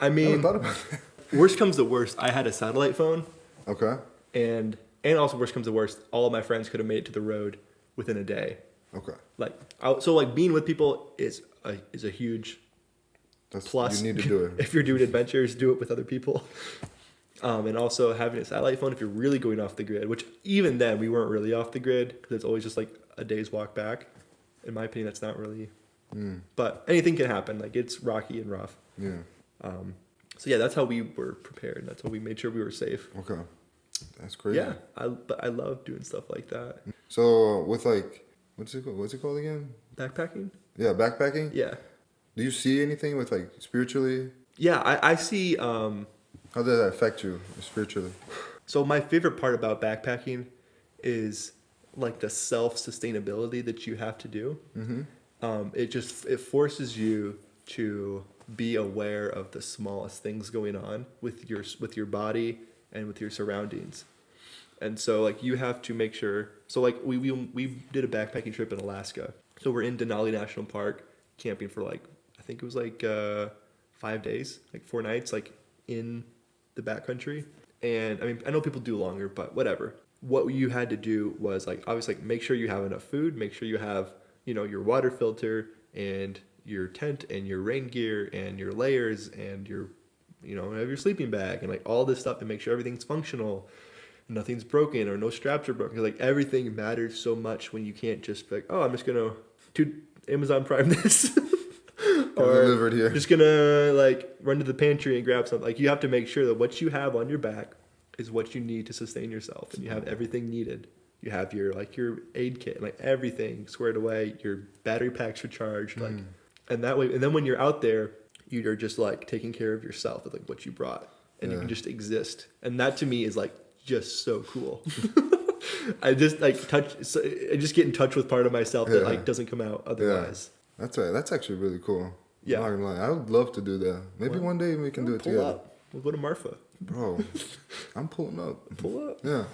I I mean, never thought about that. worst comes to worst, I had a satellite phone, Okay. and also worst comes to worst, all of my friends could have made it to the road within a day. Okay. Like, so like being with people is a huge That's plus. You need to do it. If you're doing adventures, do it with other people. And also having a satellite phone if you're really going off the grid, which even then we weren't really off the grid because it's always just like a day's walk back. In my opinion, that's not really. But anything can happen. Like it's rocky and rough. Yeah. So yeah, that's how we were prepared. That's how we made sure we were safe. Okay. That's crazy. Yeah, but I love doing stuff like that. So with like, what's it called again? Backpacking? Yeah, backpacking. Yeah. Do you see anything with like spiritually? Yeah, I see. How does that affect you spiritually? So my favorite part about backpacking is like the self-sustainability that you have to do. It forces you to be aware of the smallest things going on with your body and with your surroundings. And so like you have to make sure. So like we did a backpacking trip in Alaska. So we're in Denali National Park camping for like I think it was like 5 days, like 4 nights, like in the backcountry. And I mean, I know people do longer, but whatever. What you had to do was like obviously like make sure you have enough food, make sure you have, you know, your water filter and your tent and your rain gear and your layers and your, you know, have your sleeping bag and like all this stuff, and make sure everything's functional, nothing's broken or no straps are broken. Like everything matters so much when you can't just be like, oh, I'm just gonna Amazon Prime this. Or delivered here. just gonna like run to the pantry and grab something. Like you have to make sure that what you have on your back is what you need to sustain yourself, and you have everything needed. You have your aid kit, like everything squared away. Your battery packs are charged, like, and that way. And then when you're out there, you're just like taking care of yourself with like what you brought, and you can just exist. And that to me is like just so cool. I just get in touch with part of myself that like doesn't come out otherwise. That's actually really cool. Yeah. I'm not gonna lie. I would love to do that. Maybe one day we can do it Pull together. up. We'll go to Marfa. Bro, I'm pulling up. Pull up. Yeah.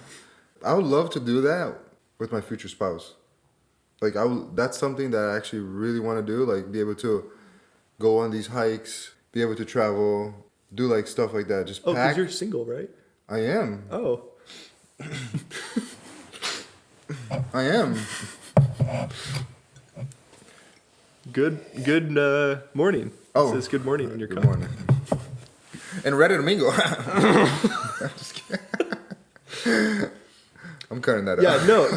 I would love to do that with my future spouse. Like that's something that I actually really want to do. Like be able to go on these hikes, be able to travel, do like stuff like that. Just Oh, pack. because you're single, right? I am. Oh. I am. Good morning. Oh. It says good morning on your Good cup. morning. And Reddit Domingo. I'm just kidding. I'm cutting that out. Yeah, no.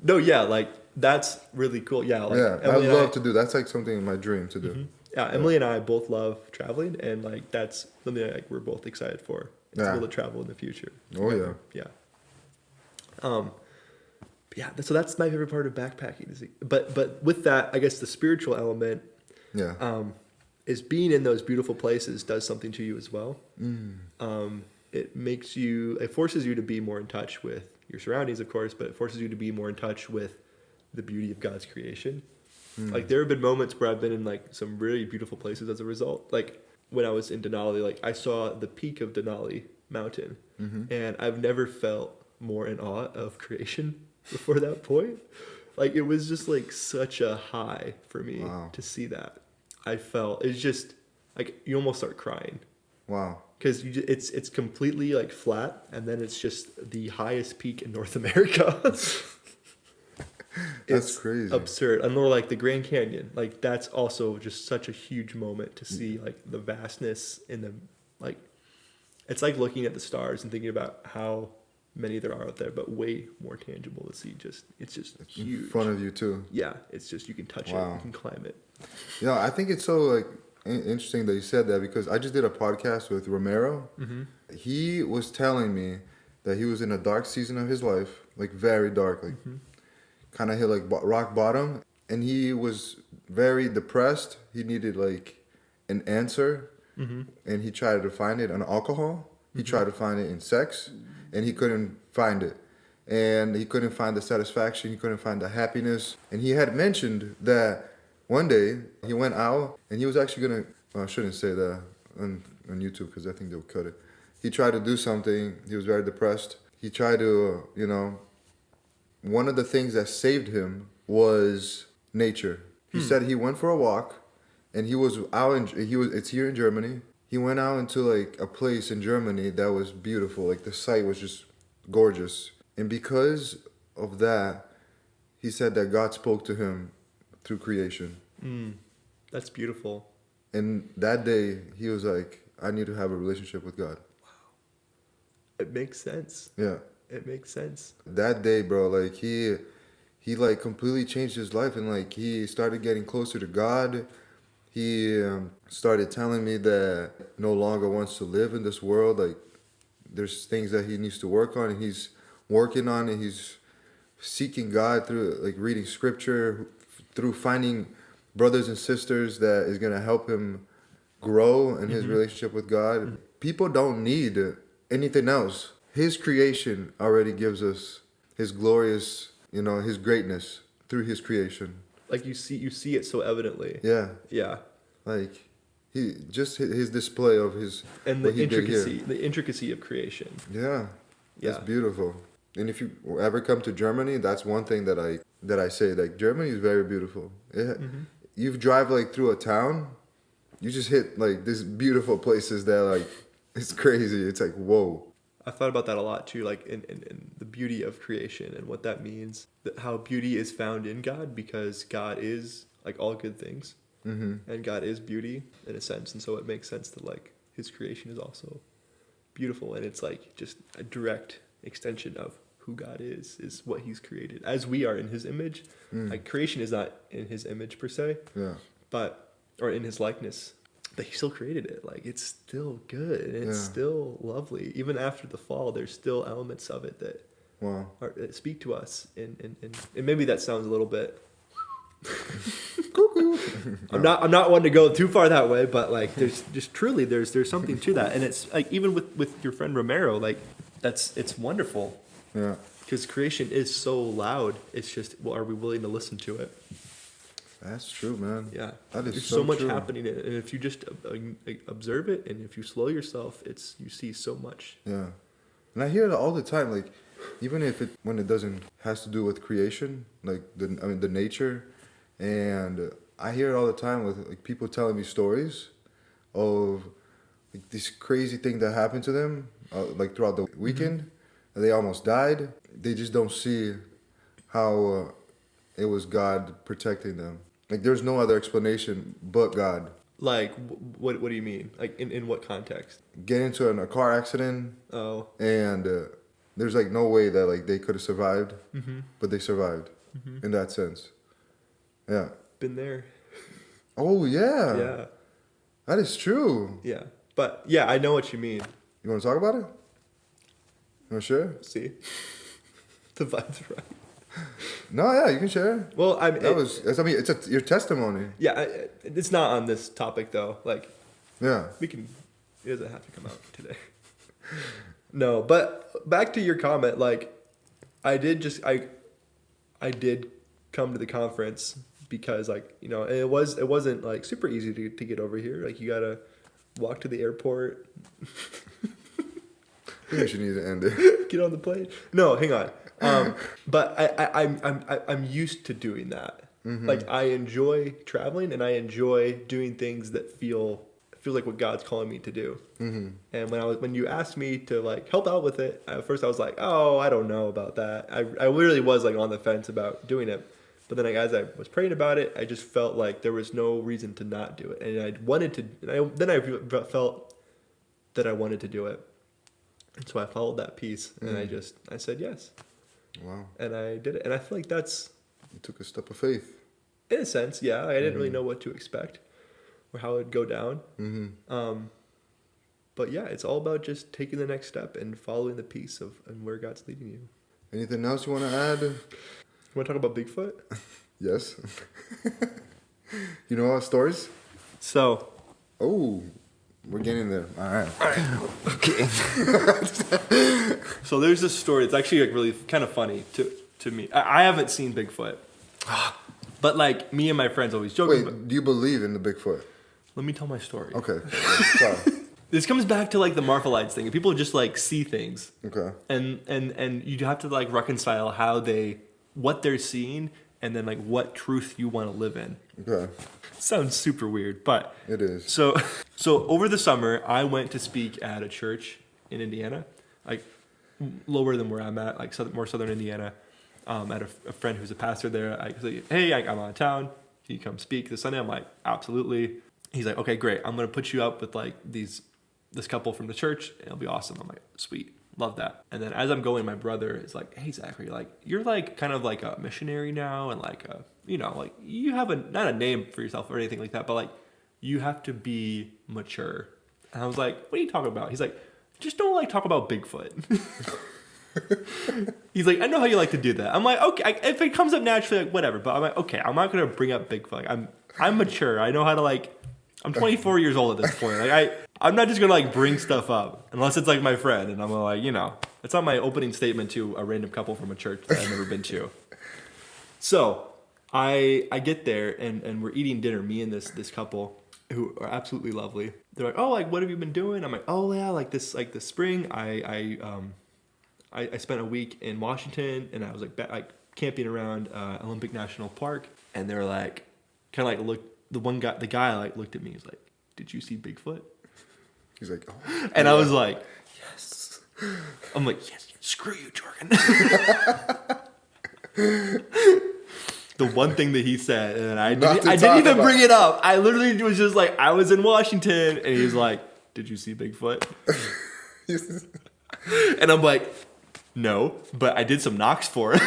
No, yeah, like that's really cool. Yeah, like Yeah, I'd Emily love to do. That's like something in my dream to do. Yeah, Emily and I both love traveling, and like that's something that, like we're both excited for. To be able to travel in the future. Oh yeah. Yeah. So that's my favorite part of backpacking. But with that, I guess the spiritual element Yeah. is being in those beautiful places does something to you as well. It forces you to be more in touch with your surroundings, of course, but it forces you to be more in touch with the beauty of God's creation. Like there have been moments where I've been in like some really beautiful places as a result. Like when I was in Denali, like I saw the peak of Denali Mountain, and I've never felt more in awe of creation before that point. Like it was just like such a high for me to see that. It's just like you almost start crying. Wow. Because it's completely like flat, and then it's just the highest peak in North America. That's crazy. Absurd. And more like the Grand Canyon, like that's also just such a huge moment to see like the vastness in the like. It's like looking at the stars and thinking about how many there are out there, but way more tangible to see. It's just huge. In front of you too. Yeah, it's just you can touch it, you can climb it. Yeah, I think it's so like interesting that you said that because I just did a podcast with Romero. He was telling me that he was in a dark season of his life, like very dark, like kind of hit like rock bottom, and he was very depressed. He needed like an answer, and he tried to find it in alcohol. He tried to find it in sex, and he couldn't find it. And he couldn't find the satisfaction. He couldn't find the happiness. And he had mentioned that one day he went out and he was actually gonna, well, I shouldn't say that on YouTube because I think they'll cut it. He tried to do something. He was very depressed. He tried to, one of the things that saved him was nature. He said he went for a walk and he was out it's here in Germany. He went out into like a place in Germany that was beautiful. Like the site was just gorgeous. And because of that, he said that God spoke to him through creation. That's beautiful. And that day, he was like, I need to have a relationship with God. It makes sense. Yeah. It makes sense. That day, bro, like he like completely changed his life and like he started getting closer to God. He started telling me that no longer wants to live in this world. Like there's things that he needs to work on and he's working on it. He's seeking God through like reading scripture, through finding brothers and sisters that is going to help him grow in his relationship with God. People don't need anything else. His creation already gives us his glorious, his greatness through his creation. Like you see it so evidently. Yeah. Yeah. Like his display of his and the intricacy of creation. Yeah. That's beautiful. And if you ever come to Germany, that's one thing that I say, like Germany is very beautiful. You drive like through a town, you just hit like these beautiful places that like it's crazy. It's like whoa. I thought about that a lot too, like in the beauty of creation and what that means. How beauty is found in God because God is like all good things, and God is beauty in a sense, and so it makes sense that like His creation is also beautiful, and it's like just a direct extension of who God is what He's created, as we are in His image. Like creation is not in His image per se, or in His likeness, but He still created it. Like it's still good and it's still lovely. Even after the fall, there's still elements of it that that speak to us. And maybe that sounds a little bit. I'm not one to go too far that way, but like there's something to that, and it's like even with your friend Romero, like it's wonderful. Yeah. Because creation is so loud. It's just, well, are we willing to listen to it? That's true, man. Yeah. That is There's so so much true. happening in it, and if you just observe it, and if you slow yourself, you see so much. Yeah. And I hear it all the time, like even when it doesn't has to do with creation, like the nature, and I hear it all the time with like people telling me stories of like this crazy thing that happened to them, like throughout the weekend. They almost died. They just don't see how it was God protecting them. Like there's no other explanation but God. Like what do you mean? Like in what context? Get into a car accident. Oh. And there's like no way that like they could have survived, but they survived in that sense. Yeah. Been there. Oh yeah. Yeah. That is true. Yeah. But yeah, I know what you mean. You want to talk about it? You want to share? See? The vibe's right. No, yeah, you can share. Well, It's your testimony. yeah, it's not on this topic though. Like, Yeah. it doesn't have to come out today. No, but back to your comment, like, I did come to the conference because, like, you know, it wasn't like super easy to get over here. Like, you gotta walk to the airport. I think we should need to end it. Get on the plane. No, hang on. But I'm used to doing that. Mm-hmm. Like, I enjoy traveling and I enjoy doing things that feels like what God's calling me to do. Mm-hmm. And when you asked me to like help out with it, at first I was like, oh, I don't know about that. I really was like on the fence about doing it. But then, like, as I was praying about it, I just felt like there was no reason to not do it, and I wanted to. Then I felt that I wanted to do it, and so I followed that piece, and I said yes. Wow. And I did it, and I feel like that's, You took a step of faith. in a sense, yeah. I didn't really know what to expect or how it would go down. Mm-hmm. But yeah, it's all about just taking the next step and following the piece of and where God's leading you. Anything else you want to add? You want to talk about Bigfoot? Yes. You know our stories? So, Oh, we're getting there. All right. so there's this story. It's actually like really kind of funny to me. I haven't seen Bigfoot, but like me and my friends always joke. Wait, do you believe in the Bigfoot? Let me tell my story. Okay. Sorry. This comes back to like the Marthalites thing. People just like see things, Okay. and you have to like reconcile what they're seeing, and then like what truth you want to live in. Okay. Sounds super weird, but It is. So over the summer, I went to speak at a church in Indiana, like lower than where I'm at, like more southern Indiana. At a friend who's a pastor there. I was like, hey, I'm out of town. Can you come speak this Sunday? I'm like, absolutely. He's like, okay, great. I'm gonna put you up with like this couple from the church. It'll be awesome. I'm like, sweet. Love that. And then as I'm going, my brother is like, hey, Zachary, like, you're like kind of like a missionary now, and like like you have not a name for yourself or anything like that, but like you have to be mature. And I was like, what are you talking about? He's like, just don't like talk about Bigfoot. He's like, I know how you like to do that. I'm like, okay, if it comes up naturally, like whatever. But I'm like, okay, I'm not gonna bring up Bigfoot. Like, I'm mature. I know how to like. I'm 24 years old at this point. Like I'm not just gonna like bring stuff up unless it's like my friend, and I'm like, it's not my opening statement to a random couple from a church that I've never been to. So I get there and we're eating dinner. Me and this couple who are absolutely lovely. They're like, oh, like what have you been doing? I'm like, oh yeah, like this spring I spent a week in Washington, and I was like camping around Olympic National Park, and they're like, kind of like looked. The guy like looked at me. He's like, "Did you see Bigfoot?" He's like, oh. And I was like, "Yes." I'm like, "Yes, screw you, Jordan." The one thing that he said, and I didn't even bring it up. I literally was just like, I was in Washington, and he's like, "Did you see Bigfoot?" And I'm like, "No, but I did some knocks for him."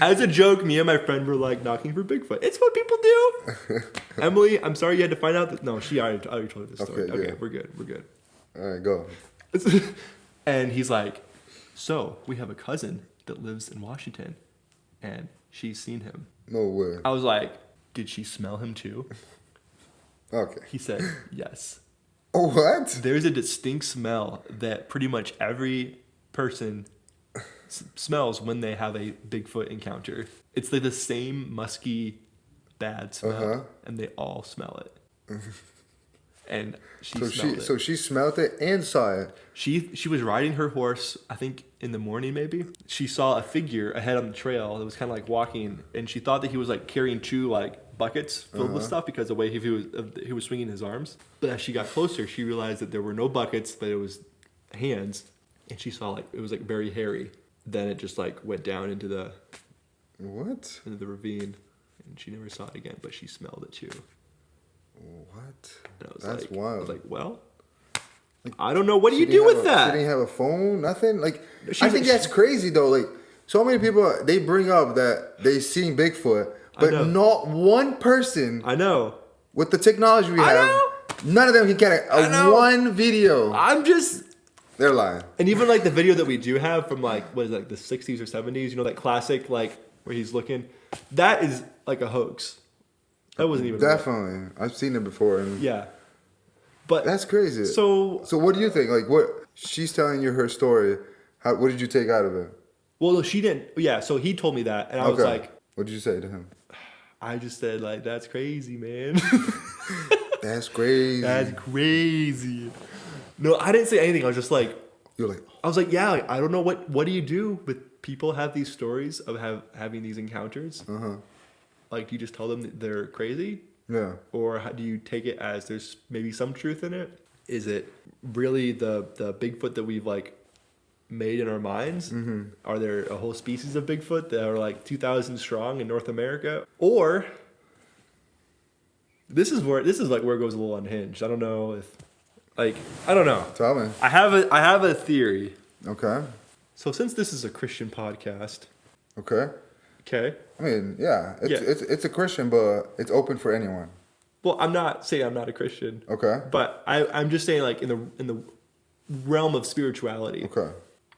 As a joke, me and my friend were like knocking for Bigfoot. It's what people do. Emily, I'm sorry you had to find out that. No, she already told you this story. Okay, yeah. We're good. All right, go. And he's like, so we have a cousin that lives in Washington, and she's seen him. No way. I was like, did she smell him too? Okay. He said, yes. Oh, what? There's a distinct smell that pretty much every person smells when they have a Bigfoot encounter. It's like the same musky, bad smell, and they all smell it. And she smelled it. So she smelled it and saw it. She was riding her horse, I think in the morning maybe. She saw a figure ahead on the trail that was kind of like walking, and she thought that he was like carrying two like buckets filled with stuff because the way he was swinging his arms. But as she got closer, she realized that there were no buckets, but it was hands, and she saw like it was like very hairy. Then it just like went down into the ravine, and she never saw it again, but she smelled it too. What? And I was That's like, wild. I was like, well, I don't know. What do you do with that? She didn't have a phone, nothing. Like, She I think that's crazy though. Like, so many people they bring up that they seen Bigfoot, but not one person. I know. With the technology we have, none of them can get one video. They're lying. And even like the video that we do have from like what is it, like the 60s or 70s, you know, that classic like where he's looking, that is like a hoax. That wasn't even real. Definitely. I've seen it before. And Yeah. But that's crazy. So what do you think? Like, what she's telling you her story. What did you take out of it? well, she didn't. Yeah. So he told me that, and I was like, what did you say to him? I just said like, that's crazy, man. That's crazy. That's crazy. No, I didn't say anything. I was just like, You're like, I was like, yeah. Like, I don't know what do you do with people have these stories of having these encounters. Like, do you just tell them that they're crazy? yeah. Or how do you take it as there's maybe some truth in it? Is it really the Bigfoot that we've like made in our minds? Are there a whole species of Bigfoot that are like 2,000 strong in North America? Or this is like where it goes a little unhinged. I don't know if like I don't know. Tell me. I have a theory. Okay. So since this is a Christian podcast, Okay. okay. I mean, yeah. It's a Christian, but it's open for anyone. Well, I'm not saying I'm not a Christian. Okay. But I'm just saying, like, in the realm of spirituality, Okay.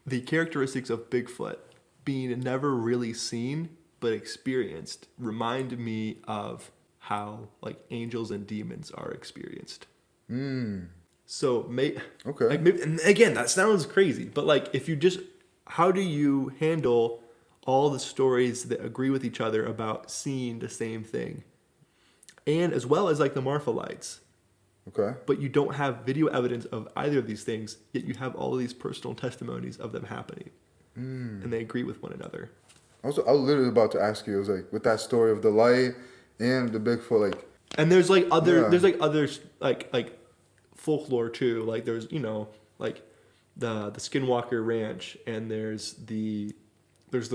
the characteristics of Bigfoot being never really seen but experienced remind me of how like angels and demons are experienced. So Okay. like maybe, and again, that sounds crazy, but like if you just, how do you handle all the stories that agree with each other about seeing the same thing, and as well as like the Marphalites? Okay. But you don't have video evidence of either of these things, yet you have all of these personal testimonies of them happening. And they agree with one another. I was literally about to ask you. It was like with that story of the light and the Bigfoot, like. And there's like Yeah. there's like others like folklore too. Like there's, you know, like the Skinwalker Ranch, and there's the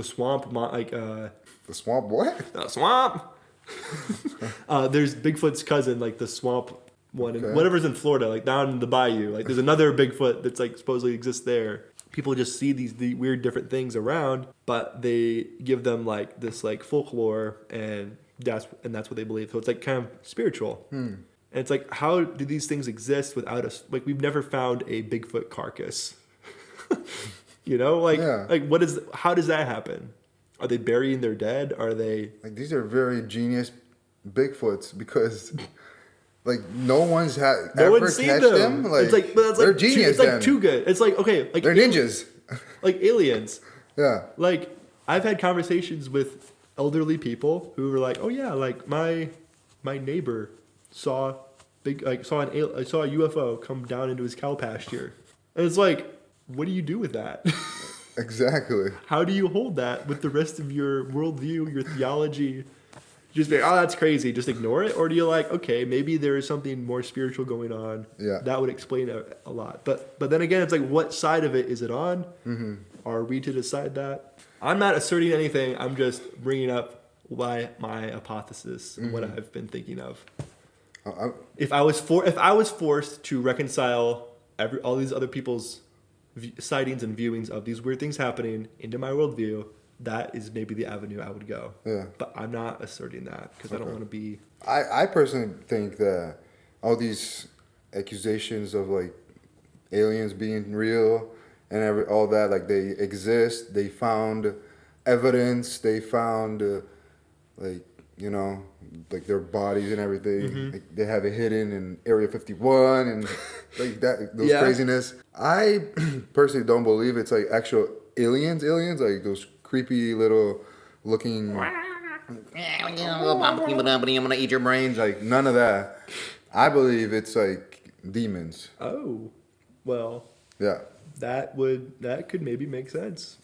swamp The swamp what? the swamp. There's Bigfoot's cousin, like the swamp one, and Okay. whatever's in Florida, like down in the bayou. Like there's another Bigfoot that's like supposedly exists there. People just see the weird different things around, but they give them like this like folklore, and that's what they believe. So it's like kind of spiritual. And it's like, how do these things exist without us? Like we've never found a Bigfoot carcass. You know, like Yeah. like how does that happen? Are they burying their dead? Are they? Like these are very genius Bigfoots because, like, no one's No ever one's seen catch them. them. Like, it's like, but that's they're like genius. It's like then. too good. It's like, okay, like They're ninjas. like aliens. Yeah. Like I've had conversations with elderly people who were like, "Oh yeah, like my neighbor saw a UFO come down into his cow pasture," and it's like, what do you do with that? Exactly. How do you hold that with the rest of your worldview, your theology? Just be like, oh, that's crazy, just ignore it? Or do you like, okay, maybe there is something more spiritual going on? Yeah. That would explain a lot. But then again, it's like, what side of it is it on? Are we to decide that? I'm not asserting anything. I'm just bringing up my hypothesis and what I've been thinking of. If I was forced to reconcile all these other people's sightings and viewings of these weird things happening into my worldview, that is maybe the avenue I would go. Yeah. But I'm not asserting that because I don't want to be. I personally think that all these accusations of like aliens being real and all that, like they exist. They found evidence. They found like, you know, like their bodies and everything. Like, they have it hidden in Area 51 and like that, those Yeah. craziness. I personally don't believe it's like actual aliens, like those creepy little looking. I'm gonna eat your brains. Like none of that. I believe it's like demons. Oh, well, Yeah, that could maybe make sense.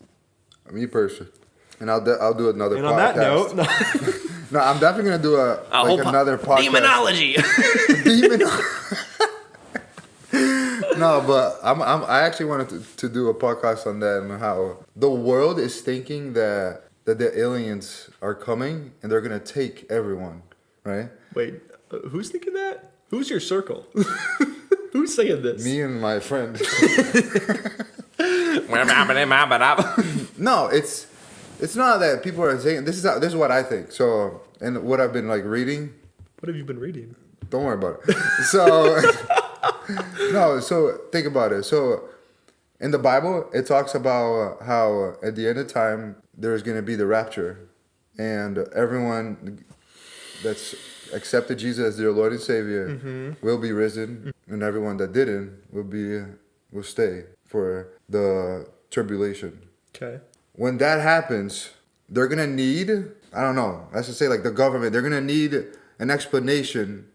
me personally. And I'll do another. And podcast. on that note, No, I'm definitely gonna do another podcast. Demonology. No, but I actually wanted to do a podcast on that and how the world is thinking that the aliens are coming and they're gonna take everyone, right? wait, who's thinking that? Who's your circle? Who's saying this? Me and my friend. No, it's not that people are saying this is what I think. So, and what I've been like reading. What have you been reading? Don't worry about it. So, no, so think about it. So, In the Bible, it talks about how at the end of time there's going to be the rapture, and everyone that's accepted Jesus as their Lord and Savior will be risen, and everyone that didn't will stay for the tribulation. Okay. When that happens, they're gonna need, I don't know, let's just say like the government, they're gonna need an explanation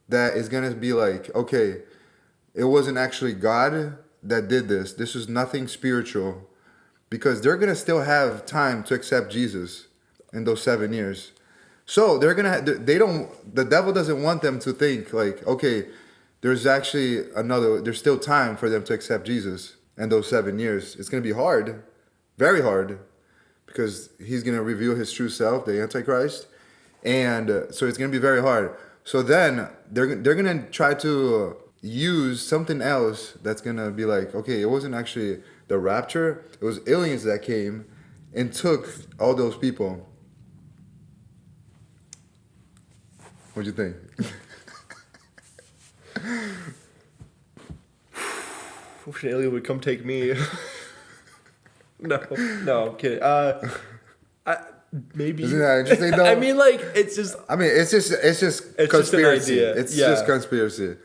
that is gonna be like, okay, it wasn't actually God that did this. This was nothing spiritual, because they're gonna still have time to accept Jesus in those 7 years. So they're gonna, the devil doesn't want them to think like, okay, there's still time for them to accept Jesus in those 7 years. It's gonna be hard, very hard, because he's gonna reveal his true self, the Antichrist, and so it's gonna be very hard. So then they're gonna try to use something else that's gonna be like, okay, it wasn't actually the rapture, it was aliens that came and took all those people. What'd you think? Wish an alien would come take me. No, I'm kidding. Maybe. Isn't that interesting though? I mean, like, it's just. I mean, it's just It's conspiracy. just an idea. It's Yeah. just conspiracy,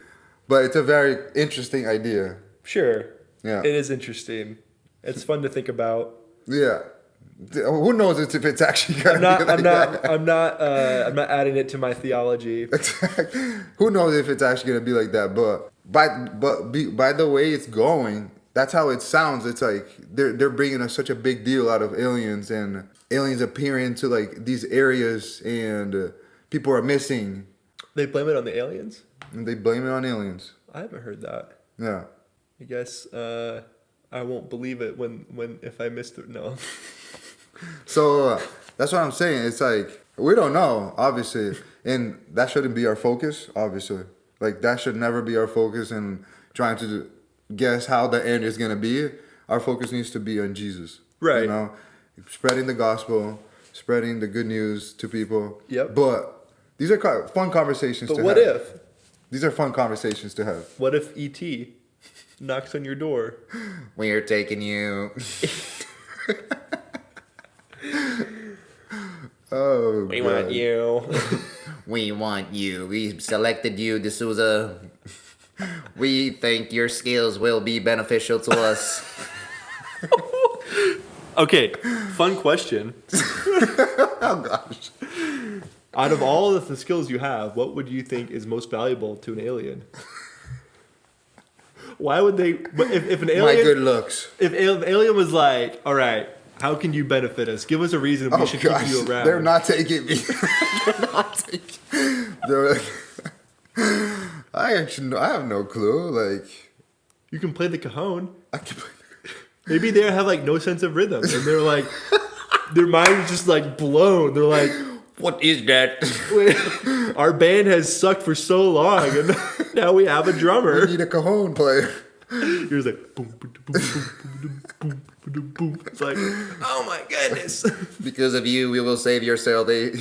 but it's a very interesting idea. Sure. Yeah. It is interesting. It's fun to think about. Yeah. Who knows if it's actually gonna be like that? I'm not adding it to my theology. Who knows if it's actually gonna be like that? But by the way it's going, that's how it sounds. It's like they're bringing such a big deal out of aliens, and aliens appearing to like these areas, and people are missing. They blame it on the aliens? And they blame it on aliens. I haven't heard that. Yeah. I guess I won't believe it when if I missed it. No. So that's what I'm saying. It's like we don't know, obviously, and that shouldn't be our focus. Obviously, like that should never be our focus. And trying to guess how the end is gonna be. Our focus needs to be on Jesus. Right. You know, spreading the gospel, spreading the good news to people. Yep. But these are fun conversations to But what have. if? These are fun conversations to have. What if E.T. knocks on your door? We're taking you. Oh, We God. want you. We want you. We selected you, D'Souza. We think your skills will be beneficial to us. Okay, fun question. Oh gosh. Out of all of the skills you have, what would you think is most valuable to an alien? Why would they? But if an alien, My good looks. if an alien was like, all right, how can you benefit us? Give us a reason we should keep you around. They're not taking me. They're not taking. They're like, I have no clue. Like, You can play the cajon. I can. Maybe they have like no sense of rhythm, and they're like, their mind is just like blown. They're like, What is that? our band has sucked for so long, and now we have a We drummer. need a cajon player. You're just like, boom, boom, boom, boom, boom, boom, boom. It's like, oh my goodness. Because of you, we will save your Society.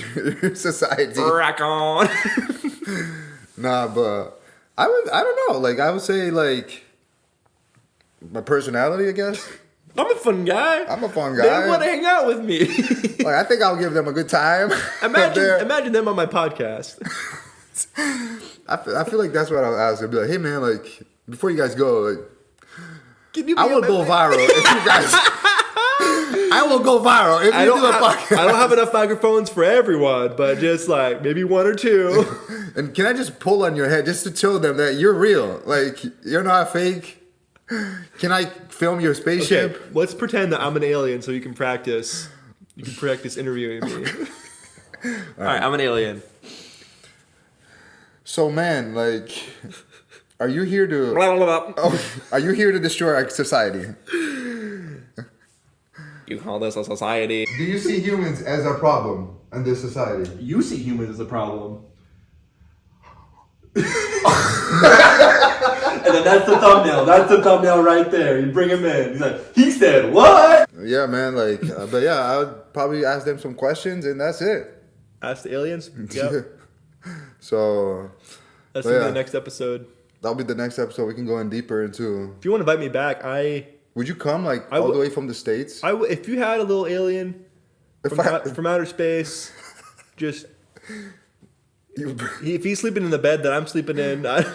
Rock on. Nah, but I don't know. Like, I would say like my personality, I guess. I'm a fun guy. I'm a fun They guy. want to hang out with me. Like, I think I'll give them a good time. Imagine them on my podcast. I feel like that's what I'll ask. I'll be like, hey man, like before you guys go, like Can you I be will on go my- viral if you guys. I will go viral if I you don't, do a podcast. I don't have enough microphones for everyone, but just like maybe one or two. And can I just pull on your head just to show them that you're real? Like you're not fake. Can I film your spaceship? Okay, let's pretend that I'm an alien so you can practice. You can practice interviewing me. All right, I'm an alien. So man, like, are you here to? Are you here to destroy our society? You call this a society? Do you see humans as a problem in this society? You see humans as a problem. And then that's the thumbnail. That's the thumbnail right there. You bring him in. He's like, he said what? Yeah, man. Like, but yeah, I would probably ask them some questions, and that's it. Ask the aliens. Yep. So That's yeah. the next episode. that'll be the next episode. We can go in deeper into. If you want to invite me back, I Would you come like I all would- the way from the States? If you had a little alien If from outer space, just you, if he's sleeping in the bed that I'm sleeping in, I'd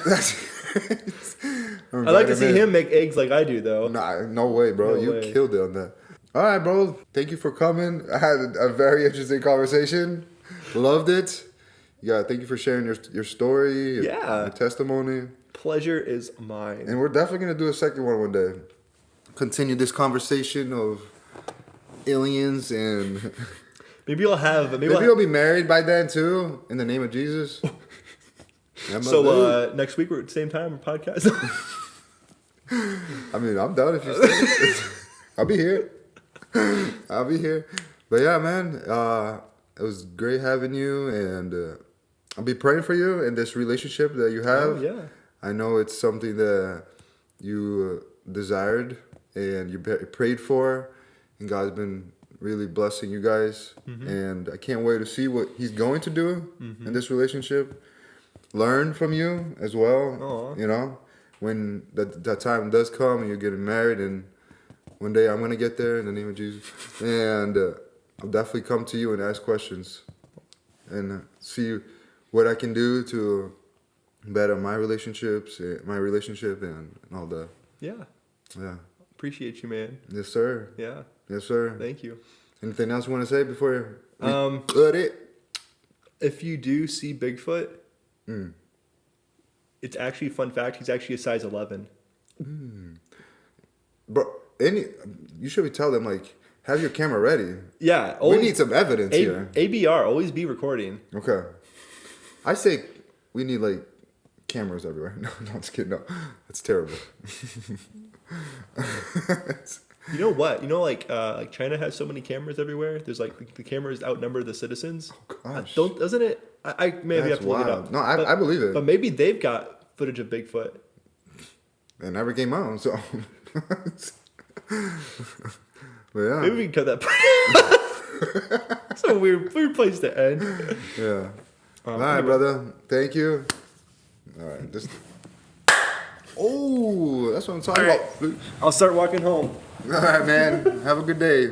I'd like to see him make eggs like I do, though. Nah, no way, bro. No you way. killed it on that. All right, bro. Thank you for coming. I had a very interesting conversation. Loved it. Yeah, thank you for sharing your story, your testimony. Pleasure is mine. And we're definitely gonna do a second one day. Continue this conversation of aliens and Maybe you'll have. maybe you'll be married by then too. In the name of Jesus. Yeah, So next week we're at the same time podcast. I mean, I'm down if you stay. I'll be here. I'll be here. But yeah, man, it was great having you, and I'll be praying for you in this relationship that you have. Oh, yeah. I know it's something that you desired and you prayed for, and God's been really blessing you guys. And I can't wait to see what He's going to do in this relationship. Learn from you as well. Aw. You know, when that time does come and you're getting married, and one day I'm gonna get there in the name of Jesus, and I'll definitely come to you and ask questions and see what I can do to better my relationship and all that. Yeah. Yeah. Appreciate you, man. Yes, sir. Yeah. Yes, sir. Thank you. Anything else you want to say before we Um, cut it? If you do see Bigfoot, it's actually a fun fact. He's actually a size 11. Bro, you should tell them, like, have your camera ready. Yeah. We need some evidence here. ABR, always be recording. Okay. I say we need, like, cameras everywhere. No, I'm just kidding. No, that's terrible. You know what? You know, like China has so many cameras everywhere. There's like the cameras outnumber the citizens. Oh, gosh. Doesn't it? I maybe have That's to look it wild. up. No, I believe it. But maybe they've got footage of Bigfoot. It never came out, so. But yeah. Maybe we can cut that part. It's a weird place to end. Yeah. All right, brother. Thank you. All right. Oh, that's what I'm talking All right. about. I'll start walking home. All right, man. Have a good day.